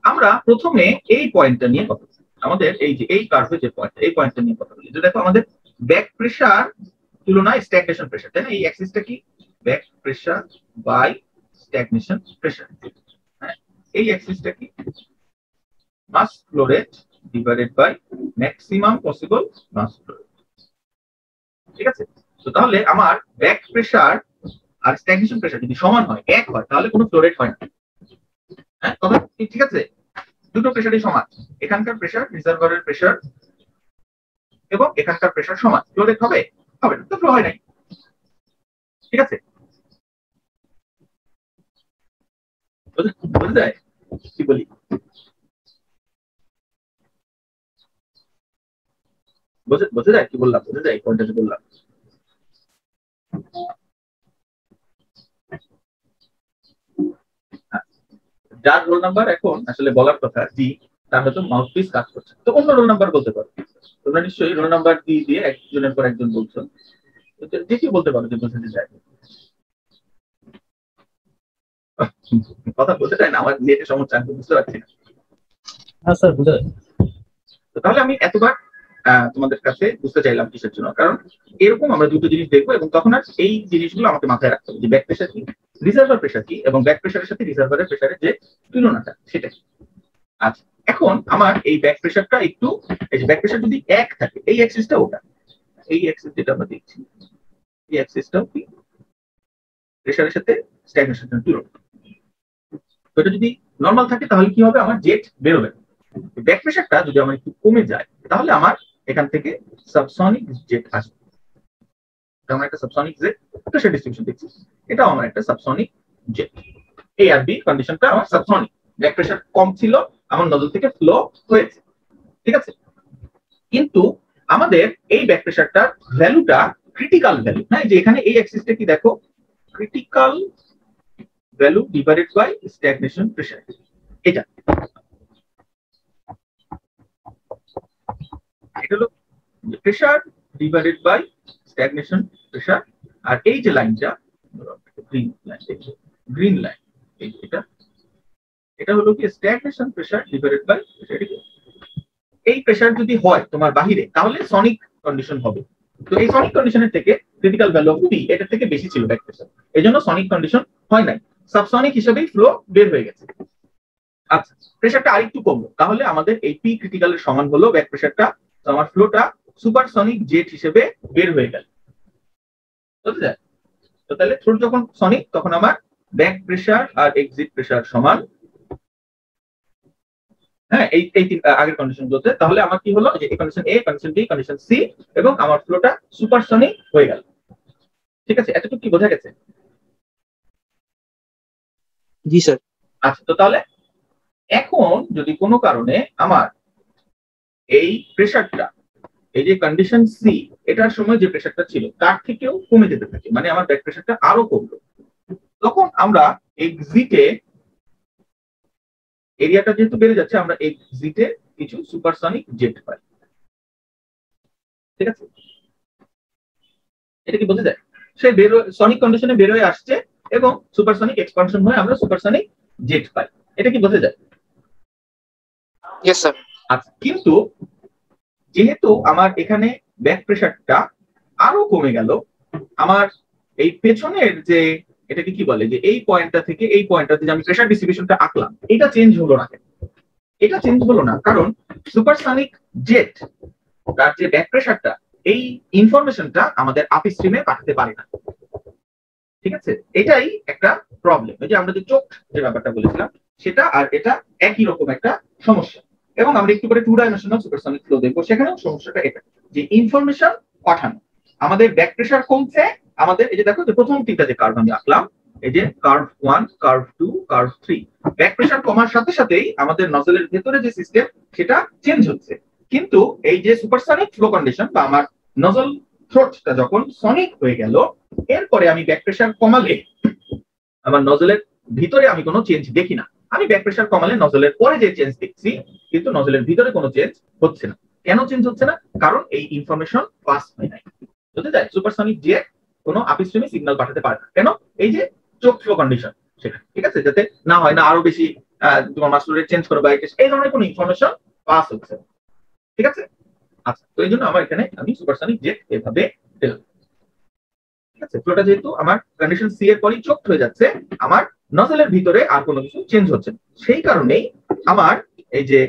আমরা প্রথমে এই পয়েন্টটা নিয়ে কথা বলি, আমাদের এই যে এই কার্ভে যে পয়েন্ট, এই পয়েন্টটা নিয়ে কথা বলি। যে দেখো, আমাদের ব্যাক প্রেসার তুলনায় স্ট্যাগনেশন প্রেসার, তাই না? এই অ্যাক্সিসটা কি back pressure by stagnation pressure. হ্যাঁ, এই অ্যাক্সিসটা কি mass flow rate divided by maximum possible mass flow rate. ঠিক আছে, তো তাহলে আমার ব্যাক প্রেসার আর স্ট্যাগনেশন প্রেসার যদি সমান হয়, এক হয়, তাহলে কোনো ফ্লো রেট হয় না। হ্যাঁ, কথা ঠিক আছে? দুটো প্রেসারই সমান, এখানকার প্রেসার, রিজার্ভারের প্রেসার এবং এখানকার প্রেসার সমান, ফ্লো রেট হবে? হবে না, তো ফ্লো হয় নাই। ঠিক আছে, বুঝে যায় কি বলি? বুঝে যায় কি বললাম? বুঝে যায় পয়েন্টটা বললাম? যার রোল নাম্বার এখন আসলে বলার কথা জি, তার হয়তো মাউথপিস কাজ করছে, তো অন্য রোল নাম্বার বলতে পারো। তোমরা নিশ্চয়ই রোল নাম্বার দিয়ে দিয়ে একজনের পর একজন বলছো, যে কেউ বলতে পারো যে বোঝাতে চাই। কথা বলতে চাই না, আমার নেটের সমস্যা, আমি বুঝতে পারছি না। হ্যাঁ স্যার, বুঝা যাচ্ছে। তো তাহলে আমি এতবার তোমাদের কাছে বুঝতে চাইলাম কিসের জন্য, কারণ এরকম আমরা দুটো জিনিস দেখবো এবং তখন আর এই জিনিসগুলো আমাকে মাথায় রাখতে হবে যে ব্যাক প্রেশার কি, রিজার্ভার প্রেশার কি, এবং ব্যাক প্রেশারের সাথে রিজার্ভারের প্রেশারের যে তুলনাটা সেটা। আচ্ছা, এখন আমার এই ব্যাক প্রেশারটা একটু, এই যে ব্যাক প্রেশার যদি 1 থাকে, এই অ্যাক্সিসটা ওটা, এই অ্যাক্সিস যেটা আমরা দেখছি, এই অ্যাক্সিসটাও কি প্রেশারের সাথে স্ট্যাগনেশনের তুলনা। তো এটা যদি নরমাল থাকে তাহলে কি হবে, আমার জেট বেরোবে। ব্যাক প্রেশারটা যদি আমার একটু কমে যায় তাহলে আমার এখান থেকে সাবসনিক জেট আসবে। আমার একটা সাবসনিক জেট প্রেশার ডিস্ট্রিবিউশন দেখছি, এটাও আমার একটা সাবসনিক জেট। এ আর বি কন্ডিশনটা আমার সাবসনিক, ব্যাক প্রেশার কম ছিল, আমার নজল থেকে ফ্লো হয়েছে, ঠিক আছে। কিন্তু আমাদের এই ব্যাক প্রেশারটার ভ্যালুটা ক্রিটিক্যাল ভ্যালু, হ্যাঁ, যে এখানে এই অ্যাক্সিসটা কি দেখো, critical value divided by stagnation pressure, এটা হলো pressure divided by stagnation pressure. আর এই যে লাইনটা গ্রিন লাইন, এটা এটা হলো কি stagnation pressure divided by pressure. এই প্রেশার যদি হয় তোমার বাহিরে তাহলে সনিক কন্ডিশন হবে। তো এই সনিক কন্ডিশনের থেকে ক্রিটিক্যাল ভ্যালু অফ পি এটার থেকে বেশি ছিল ব্যাক প্রেশার, এজন্য সনিক কন্ডিশন হয় নাই, সাবসনিক হিসেবেই ফ্লো বের হয়ে গেছে। আচ্ছা, প্রেশারটা আরেকটু কমলো, তাহলে আমাদের এই পি ক্রিটিক্যালের সমান হলো ব্যাক প্রেশারটা, তো আমার ফ্লোটা সুপারসনিক জেট হিসেবে বের হয়ে গেল, বুঝতে যায়। তো তাহলে থ্রোট যখন সনিক তখন আমার ব্যাক প্রেশার আর এক্সিট প্রেশার সমান, হ্যাঁ, এই এই আগের কন্ডিশন গুলোতে। তাহলে আমার কি হলো, যে কন্ডিশন এ, কন্ডিশন বি, কন্ডিশন সি, এবং আমার ফ্লোটা সুপারসনিক হয়ে গেল, ঠিক আছে। এতটুকু কি বোঝা গেছে? জি স্যার। আচ্ছা, তো তাহলে এখন যদি কোনো কারণে আমার এই প্রেশারটা, এই যে কন্ডিশন সি, এটার সময় যে প্রেশারটা ছিল তার থেকেও কমে যেতে থাকে, মানে আমার ব্যাক প্রেশারটা আরো কমলো, তখন আমরা এক্সিটে এরিয়াটা যেহেতু বেড়ে যাচ্ছে, আমরা এক্সিটে কিছু সুপারসনিক জেট পাই, ঠিক আছে। এটা কি বোঝা যায়? সে সনিক কন্ডিশনে বের হয়ে আসছে এবং সুপারসনিক এক্সপানশন হয়ে আমরা সুপারসনিক জেট পাই, এটা কি বোঝা যায়? Yes sir. আচ্ছা, কিন্তু যেহেতু আমার এখানে ব্যাক প্রেশারটা আরো কমে গেল, আমার এই পেছনের যে এটাকে কি বলে, যে এই পয়েন্টটা থেকে এই পয়েন্টটাতে যে আমি প্রেশার ডিস্ট্রিবিউশনটা আঁকলাম, এটা চেঞ্জ হলো না কেন? এটা চেঞ্জ হলো না কারণ সুপারসনিক জেট তার যে ব্যাক প্রেশারটা, এই ইনফরমেশনটা আমাদের আপ স্ট্রিমে পাঠাতে পারে না, ঠিক আছে। এটাই একটা প্রবলেম, এই যে আমরা যে চোখ যে ব্যাপারটা বলেছিলাম সেটা আর এটা একই রকম একটা সমস্যা। এবং আমরা একটু করে 2 ডাইমেনশনাল সুপারসনিক ফ্লো দেখবো, সেখানেও সমস্যাটা এটা, যে ইনফরমেশন পাঠানো, আমাদের ব্যাক প্রেশার কমছে, আমাদের এই যে দেখো যে প্রথম তিনটা যে কার্ভ আমি আঁকলাম, এই যে curve 1, curve 2, curve 3, back pressure কমার সাথে সাথেই আমাদের নজলের ভেতরে যে সিস্টেম সেটা চেঞ্জ হচ্ছে। কিন্তু এই যে সুপারসনিক ফ্লো কন্ডিশন বা আমার নজল থ্রোটটা যখন সনিক হয়ে গেল, এরপরে আমি ব্যাক প্রেশার কমালে আমার নজলের ভিতরে আমি কোনো চেঞ্জ দেখি না। আমি ব্যাক প্রেশার কমালে নজলের পরে যে চেঞ্জ দেখছি, কিন্তু নজলের ভিতরে কোনো চেঞ্জ হচ্ছে না। কেন চেঞ্জ হচ্ছে না? কারণ এই ইনফরমেশন পাস হয় নাই, বুঝতে যায়। সুপারসনিক যে কোনো আপস্ট্রিমে সিগন্যাল পাঠাতে পারে না, কেন? এই যে চোখ ফ্লো কন্ডিশন সেটা, ঠিক আছে, যাতে না হয় না আরো বেশি তোমার মাস্টার রেট চেঞ্জ করো বা এই ধরনের কোনো ইনফরমেশন পাস হচ্ছে, ঠিক আছে। আচ্ছা, তো এই জন্য আমার এখানে আমি সুপারসনিক জেট এভাবে দিলাম, ঠিক আছে। ফ্লোটা যেহেতু আমার কন্ডিশন সি এর পরই চোখ হয়ে যাচ্ছে, আমার নজলের ভিতরে আর কোনো কিছু চেঞ্জ হচ্ছে না, সেই কারণেই আমার এই যে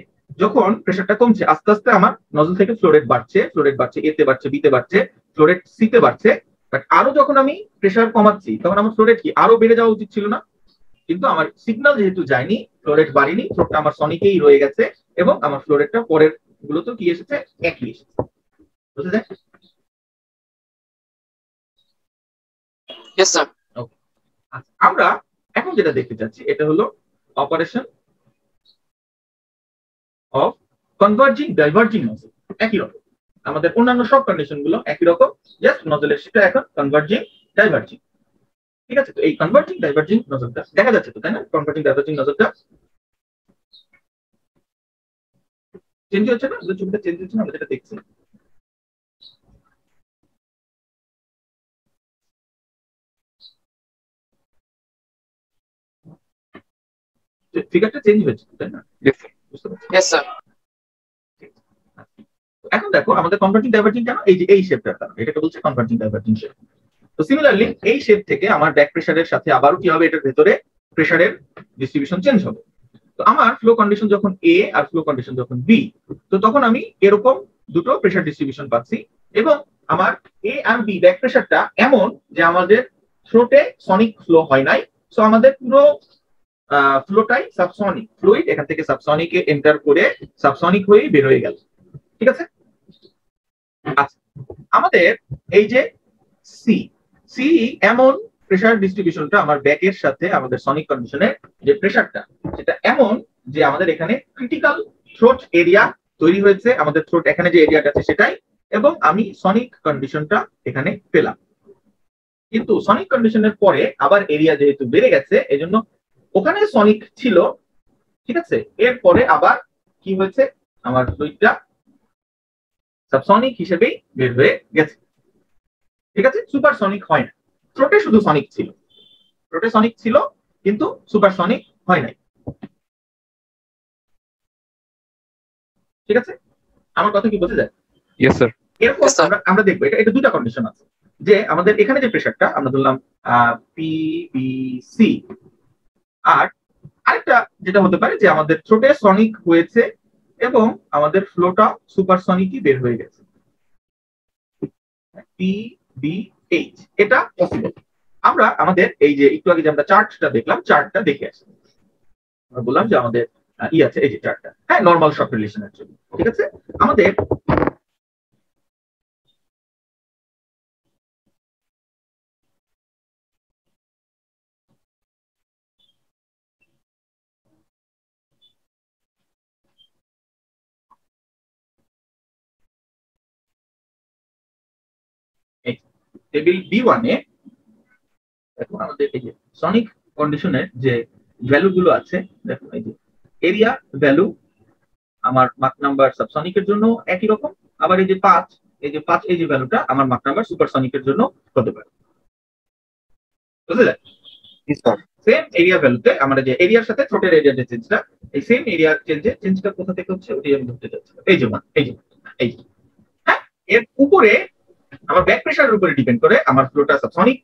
যখন প্রেশারটা কমছে আস্তে আস্তে আমার নজল থেকে ফ্লোরেট বাড়ছে, ফ্লোরেট বাড়ছে, এতে বাড়ছে, বিতে বাড়ছে, ফ্লোরেট সিতে বাড়ছে। বাট আরো যখন আমি প্রেশার কমাচ্ছি তখন আমার ফ্লোরেট কি আরো বেড়ে যাওয়া উচিত ছিল না? কিন্তু আমার সিগন্যাল যেহেতু যায়নি, ফ্লোরেট বাড়েনি, ফ্লোরটা আমার সনিকেই রয়ে গেছে, এবং আমার ফ্লোরেটটা পরের গুলোতে কি এসেছে, একই এসেছে, বুঝতে যায়? Yes sir. আচ্ছা, আমরা এখন যেটা দেখতে চাচ্ছি এটা হলো operation of converging diverging nozzle. একই রকম আমাদের অন্যান্য সব কন্ডিশন গুলো একই রকম, জাস্ট নজলের সেটা এখন কনভার্জিং ডাইভার্জিং, ঠিক আছে। তো এই কনভার্জিং ডাইভার্জিং নজলটা দেখা যাচ্ছে তো, তাই না? কনভার্জিং ডাইভার্জিং নজলটা চেঞ্জ হচ্ছে না, আমাদের ছবিটা চেঞ্জ হচ্ছে না, আমরা যেটা দেখছি। ফিগারটা চেঞ্জ হয়েছে, তাই না? বুঝতে পারছি। Yes, sir. এখন দেখো আমাদের কনভার্জিং ডাইভার্জিং কেন, এই যে এই শেপটার কারণে, এটাকে বলছে কনভার্জিং ডাইভার্জিং শেপ। তো সিমিলারলি এই শেপ থেকে আমার ব্যাক প্রেসারের সাথে আবারও কি হবে, এটার ভেতরে প্রেসারের ডিস্ট্রিবিউশন চেঞ্জ হবে। তো আমার ফ্লো কন্ডিশন যখন এ আর ফ্লো কন্ডিশন যখন বি, তো তখন আমি এরকম দুটো প্রেসার ডিস্ট্রিবিউশন পাচ্ছি, এবং আমার এ আর বি ব্যাক প্রেসারটা এমন যে আমাদের থ্রোটে সনিক ফ্লো হয় নাই, সো আমাদের পুরো ফ্লোটাই সাবসনিক ফ্লুইড এখান থেকে সাবসনিকে এন্টার করে সাবসনিক হয়ে বের হয়ে গেল। ঠিক আছে, আচ্ছা আমাদের এই যে সি সি এমন প্রেসার ডিস্ট্রিবিউশনটা আমার ব্যাকের সাথে আমাদের সনিক কন্ডিশনের যে প্রেসারটা সেটা এমন যে আমাদের এখানে ক্রিটিক্যাল থ্রোট এরিয়া তৈরি হয়েছে, আমাদের থ্রোট এখানে যে এরিয়াটা আছে সেটাই, এবং আমি সনিক কন্ডিশনটা এখানে পেলাম। কিন্তু সনিক কন্ডিশনের পরে আবার এরিয়া যেহেতু বেড়ে গেছে, এজন্য ওখানে সনিক ছিল, ঠিক আছে, এরপরে আবার কি হয়েছে, আমার ফ্লুইডটা সাবসনিক হিসেবেই বের হয়ে গেছে। ঠিক আছে, সুপারসনিক হয় না। থ্রোটে শুধু সনিক ছিল, থ্রোটে সনিক ছিল কিন্তু সুপারসনিক হয় নাই। ঠিক আছে, আমার কথা কি বোঝা যায়? Yes, sir. এরপর আমরা দেখবো এটা দুটা কন্ডিশন আছে, যে আমাদের এখানে যে প্রেসারটা আমরা ধরলাম পিবিসি, আর আরেকটা যেটা হতে পারে যে আমাদের থ্রোটে সনিক হয়েছে এবং আমাদের ফ্লোটা সুপারসনিকই বের হয়ে গেছে, পিবিএইচ, এটা পসিবল। আমরা আমাদের এই যে একটু আগে যে আমরা চার্টটা দেখলাম, চার্টটা দেখে আসি। আমরা বললাম যে আমাদের আছে এই যে চার্টটা, হ্যাঁ, নরমাল শক রিলেশনের জন্য। ঠিক আছে, আমাদের টেবিল B1 এ দেখো আমাদের এই যে সনিক কন্ডিশনের যে ভ্যালু গুলো আছে, দেখো এই যে এরিয়া ভ্যালু আমার মাক নাম্বার সাবসনিকের জন্য একই রকম, আবার এই যে 5 এই যে ভ্যালুটা আমার মাক নাম্বার সুপারসনিকের জন্য হতে পারে। বুঝলে? সেম এরিয়া ভ্যালুতে আমরা যে এরিয়ার সাথে থ্রোটের এরিয়ার যে চেঞ্জটা, এই সেম এরিয়া চেঞ্জটা কোথা থেকে হচ্ছে ওটাই আমি ধরতে যাচ্ছি। এই যে এই যে হ্যাঁ, এর উপরে আমার ব্যাক প্রেসারের উপরে ডিপেন্ড করে আমার ফ্লোটা সাবসনিক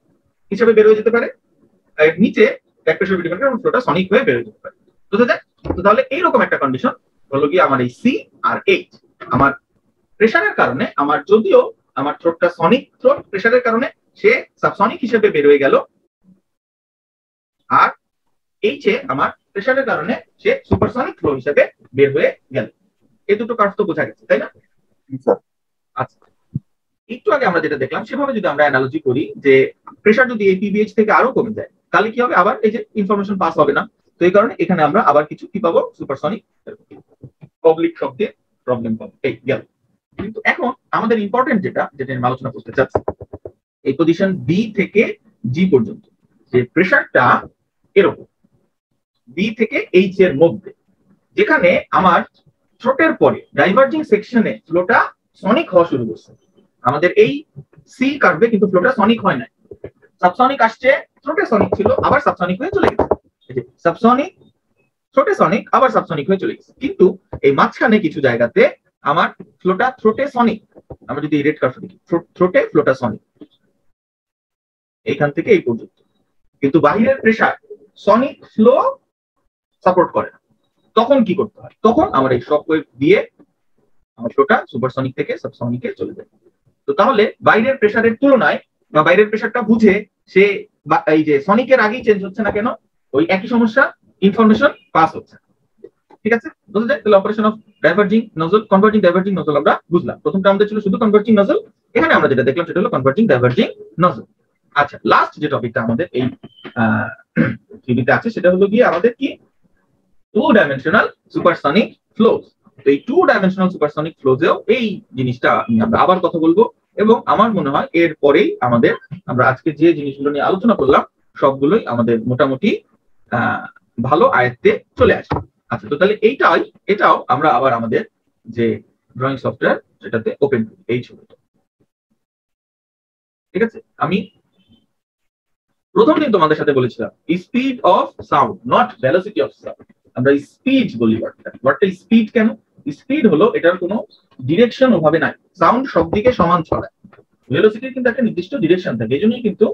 হিসেবে বের হয়ে যেতে পারে, আর নিচে ব্যাক প্রেসার ডিপেন্ড করে আমার ফ্লোটা সনিক হয়ে বের হয়ে যেতে পারে। বুঝতে যায়? তো তাহলে এইরকম একটা কন্ডিশন হলো কি, আমার এই সি আর এইচ আমার প্রেসারের কারণে, আমার যদিও আমার থ্রোটটা সনিক থ্রোট, প্রেসারের কারণে সে সাবসনিক হিসেবে বের হয়ে গেল, আর এইচ এ আমার প্রেসারের কারণে সে সুপারসনিক ফ্লো হিসেবে বের হয়ে গেল। এই দুটো কাজ তো বোঝা গেছে, তাই না? আচ্ছা, একটু আগে আমরা যেটা দেখলাম সেভাবে যদি আমরা অ্যানালজি করি, যে প্রেসার যদি এই পিবিএইচ থেকে আরো কমে যায় তাহলে কি হবে, আবার এই যে ইনফরমেশন পাস হবে না। তো এই কারণে এখানে আমরা আবার কিছু কি পাবো, সুপারসনিক পাবলিক শব্দে প্রবলেম পাবো। এই গেল। কিন্তু এখন আমাদের ইম্পর্টেন্ট যেটা আমি আলোচনা করতে চাচ্ছি, এই পজিশন বি থেকে জি পর্যন্ত যে প্রেসারটা এরকম বি থেকে এইচ এর মধ্যে, যেখানে আমার থ্রোটের পরে ডাইভার্জিং সেকশনে ফ্লোটা সনিক হওয়া শুরু করছে। আমাদের এই সি কার্ভে কিন্তু ফ্লোটা সনিক হয় না, সাবসনিক আসছে, থ্রোটে সনিক ছিল আবার সাবসনিক হয়ে চলে গেছে, সাবসনিক থ্রোটে সনিক আবার সাবসনিক হয়ে চলে গেছে। কিন্তু এই মাঝখানে কিছু জায়গাতে আমার ফ্লোটা থ্রোটে সনিক, আমরা যদি রেড কার্ভ দেখি, থ্রোটে ফ্লোটা সনিক এইখান থেকে এই পর্যন্ত, কিন্তু বাহিরের প্রেসার সনিক ফ্লো সাপোর্ট করে না। তখন কি করতে হয়, তখন আমার এই শক ওয়েভ দিয়ে আমার ফ্লোটা সুপারসনিক থেকে সাবসনিকে চলে যায়। তো তাহলে বাইরের প্রেসারের তুলনায় বা বাইরের প্রেসারটা বুঝে সে এই যে সনিকের আগেই চেঞ্জ হচ্ছে না কেন, ওই একই সমস্যা, ইনফরমেশন পাস হচ্ছে। ঠিক আছে, বুঝা যায়? তাহলে operation of diverging nozzle, converging diverging nozzle আমরা বুঝলাম। প্রথমটা আমাদের ছিল শুধু কনভার্জিং নজল, এখানে আমরা যেটা দেখলাম সেটা হলো কনভার্জিং ডাইভার্জিং নজল। আচ্ছা, লাস্ট যে টপিকটা আমাদের এই থিওরিতে আছে সেটা হলো গিয়ে আমাদের কি, টু ডাইমেনশনাল সুপারসনিক ফ্লোজ। তো এই টু ডাইমেনশনাল সুপারসনিক ফ্লোজেও এই জিনিসটা আমরা আবার কথা বলবো, এবং আমার মনে হয় এর পরেই আমরা আজকে যে জিনিসগুলো নিয়ে আলোচনা করলাম সবগুলোই আমাদের মোটামুটি ভালো আয়ত্তে চলে আসবে। আচ্ছা, তো তাহলে এটাও আমরা আবার আমাদের যে ড্রয়িং সফটওয়্যার সেটাতে ওপেন করি এই ছবিটা। ঠিক আছে, আমি প্রথম দিন তোমাদের সাথে বলেছিলাম speed of sound not velocity of sound. আমরা স্পিড বলি ওয়ার্ডটা স্পিড কেন? স্পিড হলো এটার কোনো ডিরেকশন ওভাবে নাই, সাউন্ড সব দিকে সমান ছড়ায়। ভেলোসিটির কিন্তু একটা নির্দিষ্ট ডিরেকশন থাকে, এই জন্যই কিন্তু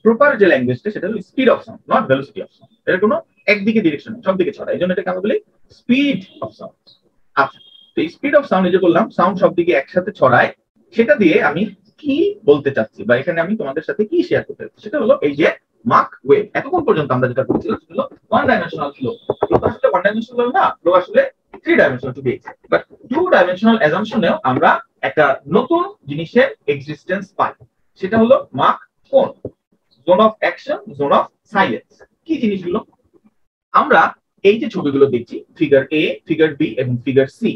প্রপার যে ল্যাঙ্গুয়েজটা সেটা হলো speed of sound not velocity of sound. এর কোনো একদিকে ডিরেকশন সব দিকে ছড়ায়, এই জন্য এটাকে আমরা বলি স্পিড অফ সাউন্ড। আচ্ছা, তো স্পিড অফ সাউন্ড এই যে বললাম সাউন্ড সব দিকে একসাথে ছড়ায়, সেটা দিয়ে আমি কি বলতে চাচ্ছি বা এখানে আমি তোমাদের সাথে কি শেয়ার করতে চাচ্ছি সেটা হলো এই যে মাক ওয়েভ। এতক্ষণ পর্যন্ত আমরা যেটা বলছিলাম সেটা হলো ওয়ান ডাইমেনশনাল ফ্লো। আসলে ওয়ান ডাইমেনশনাল না, ফ্লো আসলে three dimensional to be exact, but two dimensional অ্যাজাম্পশনেও আমরা একটা নতুন জিনিসের এক্সিস্টেন্স পাই, সেটা হলো মাক কোণ, zone of action, zone of silence. কি জিনিসগুলো? আমরা এই যে ছবিগুলো দেখছি ফিগার এ, ফিগার বি এবং ফিগার সি,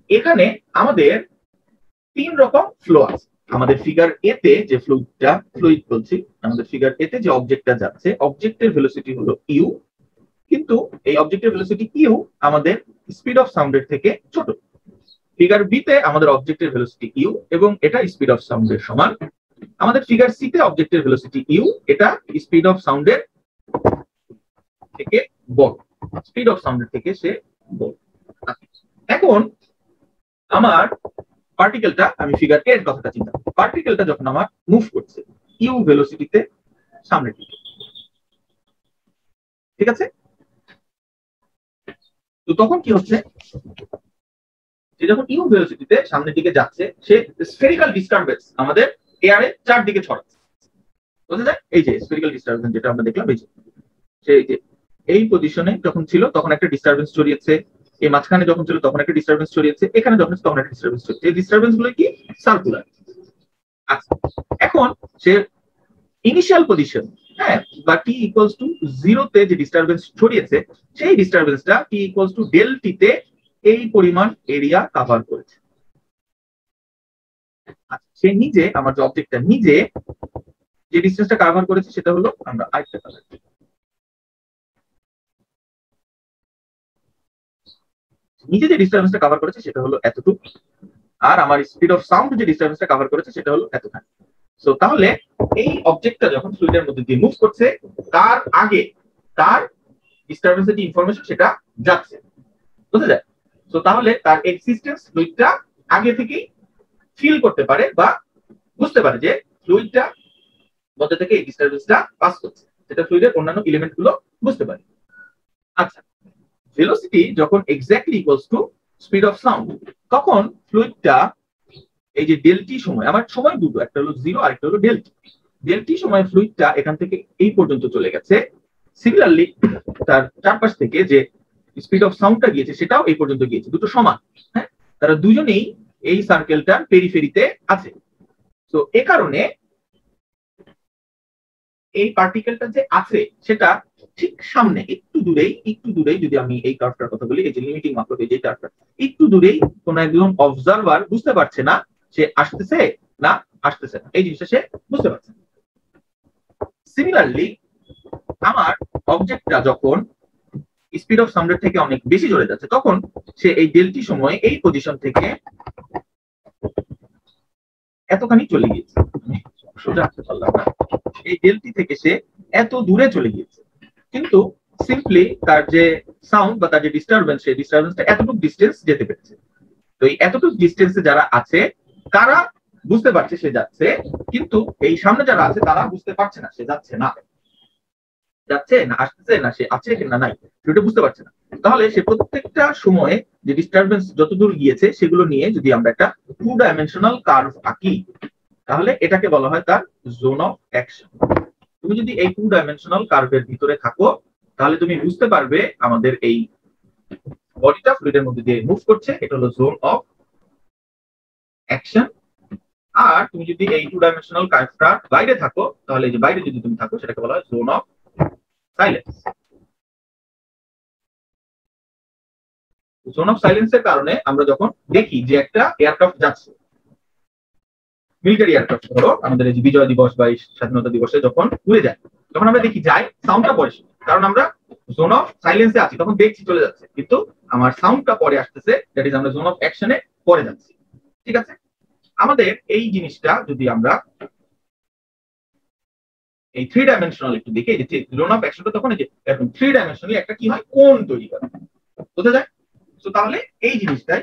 এখানে আমাদের তিন রকম ফ্লো আছে। আমাদের ফিগার এ তে যে ফ্লুইড বলছি, আমাদের ফিগার এ তে যে অবজেক্টটা যাচ্ছে অবজেক্টের ভেলোসিটি হলো ইউ, কিন্তু এই অবজেক্টের ভেলোসিটি ইউ আমাদের স্পিড অফ সাউন্ডের থেকে ছোট। ফিগার বি তে আমাদের অবজেক্টের ভেলোসিটি ইউ এবং এটা স্পিড অফ সাউন্ডের সমান। আমাদের ফিগার সি তে অবজেক্টের ভেলোসিটি ইউ, এটা স্পিড অফ সাউন্ডের থেকে বড়, স্পিড অফ সাউন্ডের থেকে সে বড়। এখন আমার পার্টিকেলটা, আমি ফিগার এর কথাটা চিন্তা করি, পার্টিকেলটা যখন আমার মুভ করছে ইউ ভেলোসিটিতে সামনের দিকে, ঠিক আছে, তো তখন কি হচ্ছে, যে যখন ইউ ভেলোসিটিতে সামনের দিকে যাচ্ছে সে স্ফেরিক্যাল ডিস্টারবেন্স আমাদের এয়ারে চারদিকে ছড়াচ্ছে, বুঝা যায়? এই যে স্ফেরিক্যাল ডিস্টারবেন্স যেটা আমরা দেখলাম, এই যে এই পজিশনে যখন ছিল তখন একটা ডিস্টারবেন্স ছড়িয়েছে, এই মাঝখানে যখন ছিল তখন একটা ডিস্টারবেন্স ছড়িয়েছে, এখানে যখন তখন একটা ডিস্টারবেন্স ছড়িয়েছে। এই ডিস্টারবেন্স গুলো কি সার্কুলার। আচ্ছা, এখন সে ইনিশিয়াল পজিশন, হ্যাঁ, বা টি ইকুয়ালস টু 0 তে যে ডিস্টারবেন্স ছড়িয়েছে সেই ডিস্টারবেন্সটা টি ইকুয়ালস টু ডেল টি তে এই পরিমাণ এরিয়া কভার করেছে। আচ্ছা, সে নিজে, আমার যে অবজেক্টটা নিজে যে ডিস্টেন্সটা কভার করেছে সেটা হলো, আমরা আরেকটা কালার, নিজে যে ডিস্টারবেন্সটা কভার করেছে সেটা হলো এতটুকু, আর আমার স্পিড অফ সাউন্ড যে ডিস্টারবেন্সটা কভার করেছে সেটা হলো এতখানি। সো তাহলে এই অবজেক্টটা যখন ফ্লুইডের মধ্যে দিয়ে মুভ করছে তার আগে তার ডিস্টারবেন্সের যে ইনফরমেশন সেটা যাচ্ছে, বুঝা যায়? সো তাহলে তার এক্সিস্টেন্স ফ্লুইডটা আগে থেকেই ফিল করতে পারে বা বুঝতে পারে যে ফ্লুইডটা মধ্যে থেকে এই ডিস্টারবেন্সটা পাস করছে, যেটা ফ্লুইডের অন্যান্য এলিমেন্ট গুলো বুঝতে পারে। আচ্ছা, ভেলোসিটি যখন exactly equals to speed of sound, তখন ফ্লুইডটা এই যে ডেলটি সময়, আমার সময় দুটো, একটা হলো 0 আর একটা হলো ডেলটি। ডেলটি সময় ফ্লুইডটা এখান থেকে এই পর্যন্ত চলে গেছে, সিমিলারলি তার চারপাশ থেকে যে স্পিড অফ সাউন্ডটা গিয়েছে সেটাও এই পর্যন্ত গিয়েছে, দুটো সমান। হ্যাঁ, তারা দুজনেই এই সার্কেলটার পেরিফেরিতে আছে। তো এ কারণে এই পার্টিকেলটা যে আছে সেটা ঠিক সামনে, একটু দূরেই যদি আমি এই কার্ভটার কথা বলি, এই যে লিমিটিং মাত্রাতে যে কার্ভটা, একটু দূরেই কোন একজন অবজারভার বুঝতে পারছে না সে আসতেছে না আসতেছে না, এই জিনিসটা সে বুঝতে পারছে না। সিমিলারলি আমার অবজেক্টটা যখন স্পিড অফ সাউন্ডের থেকে অনেক বেশি চলে যাচ্ছে তখন সে এই ডেলটি সময় এই পজিশন থেকে এতখানি চলে গিয়েছে, সোজা আসতে পারলাম না, এই ডেলটি থেকে সে এত দূরে চলে গিয়েছে, কিন্তু সিম্পলি তার যে সাউন্ড বা তার যে ডিস্টারবেন্স, সেই ডিস্টারবেন্সটা এতটুকু ডিস্টেন্স যেতে পেরেছে। তো এই এতটুকু ডিস্টেন্সে যারা আছে তারা বুঝতে পারছে সে যাচ্ছে, কিন্তু এই সামনে যারা আছে তারা বুঝতে পারছে না সে যাচ্ছে না আসতেছে না, সে আছে কিনা নাই সেটা বুঝতে পারছে না। তাহলে সে প্রত্যেকটা সময়ে যে ডিস্টারবেন্স যতদূর গিয়েছে সেগুলো নিয়ে যদি আমরা একটা 2 ডাইমেনশনাল কার্ভ আঁকি তাহলে এটাকে বলা হয় তার জোন অফ অ্যাকশন। তুমি যদি এই 2 ডাইমেনশনাল কার্ভের ভিতরে থাকো তাহলে তুমি বুঝতে পারবে আমাদের এই বডিটা ফ্লুইডের মধ্যে দিয়ে মুভ করছে, এটা হলো জোন অফ অ্যাকশন। আর তুমি যদি এই 2 ডাইমেনশনাল কার্ভটার বাইরে থাকো তাহলে এই যে বাইরে যদি তুমি থাকো সেটাকে বলা হয় zone of silence. Zone of সাইলেন্সের কারণে আমরা যখন দেখি যে একটা এয়ারক্রাফট যাচ্ছে, মিলিটারি এয়ারক্রাফট, ধরো আমাদের এই যে বিজয় দিবস বা স্বাধীনতা দিবসে যখন উড়ে যায়, তখন আমরা দেখি যায় সাউন্ডটা পড়ে, কারণ আমরা জোন অফ সাইলেন্সে আছি, তখন দেখছি চলে যাচ্ছে, কিন্তু আমার সাউন্ডটা পরে আসতেছে, দ্যাট ইজ আমরা জোন অফ অ্যাকশনে পরে যাচ্ছি। ঠিক আছে, আমাদের এই জিনিসটা যদি আমরা এই 3 ডাইমেনশনাল একটু দেখি, এই যে জোন অফ অ্যাকশনটা তখন এই যে এরকম 3 ডাইমেনশনালি একটা কি হয়, কোণ তৈরি করে, বোঝা যায়? তো তাহলে এই জিনিসটাই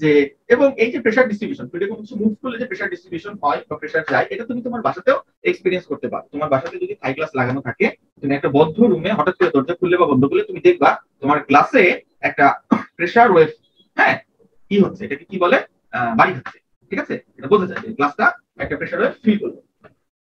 যে, এবং এই যে প্রেসার ডিস্ট্রিবিউশন, এরকম কিছু মুভ করলে যে প্রেসার ডিস্ট্রিবিউশন হয় বা প্রেসার যায়, এটা তুমি তোমার বাসাতেও এক্সপেরিয়েন্স করতে পারো। তোমার বাসাতে যদি থাই গ্লাস লাগানো থাকে, তুমি একটা বদ্ধ রুমে হঠাৎ করে দরজা খুললে বা বন্ধ করলে তুমি দেখবা তোমার গ্লাসে একটা প্রেসার ওয়েভ, হ্যাঁ, কি হচ্ছে, এটাকে কি বলে, বাড়ি হচ্ছে। ঠিক আছে, এটা বোঝা যায় যে গ্লাসটা একটা প্রেসার ওয়েভ ফিল করবে।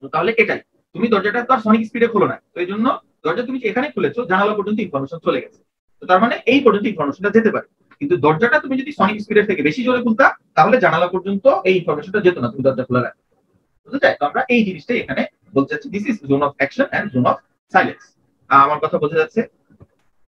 তো তাহলে এটাই, তুমি দরজাটা তো আর সনিক স্পিডে খোলো না, তো এই জন্য দরজা তুমি এখানে খুলেছো, জানালা পর্যন্ত ইনফরমেশন চলে গেছে, তো তার মানে এই পর্যন্ত ইনফরমেশনটা যেতে পারে। কিন্তু দরজাটা তুমি যদি সনিক স্পিডের থেকে বেশি জোরে খুলতা, তাহলে জানালা পর্যন্ত এই ইনফরমেশনটা যেত না, তুমি দরজা খোলা রাখবে। বুঝতে চাই? তো আমরা এই জিনিসটাই এখানে বলতে চাচ্ছি, this is zone of action and zone of silence. আমার কথা বোঝা যাচ্ছে?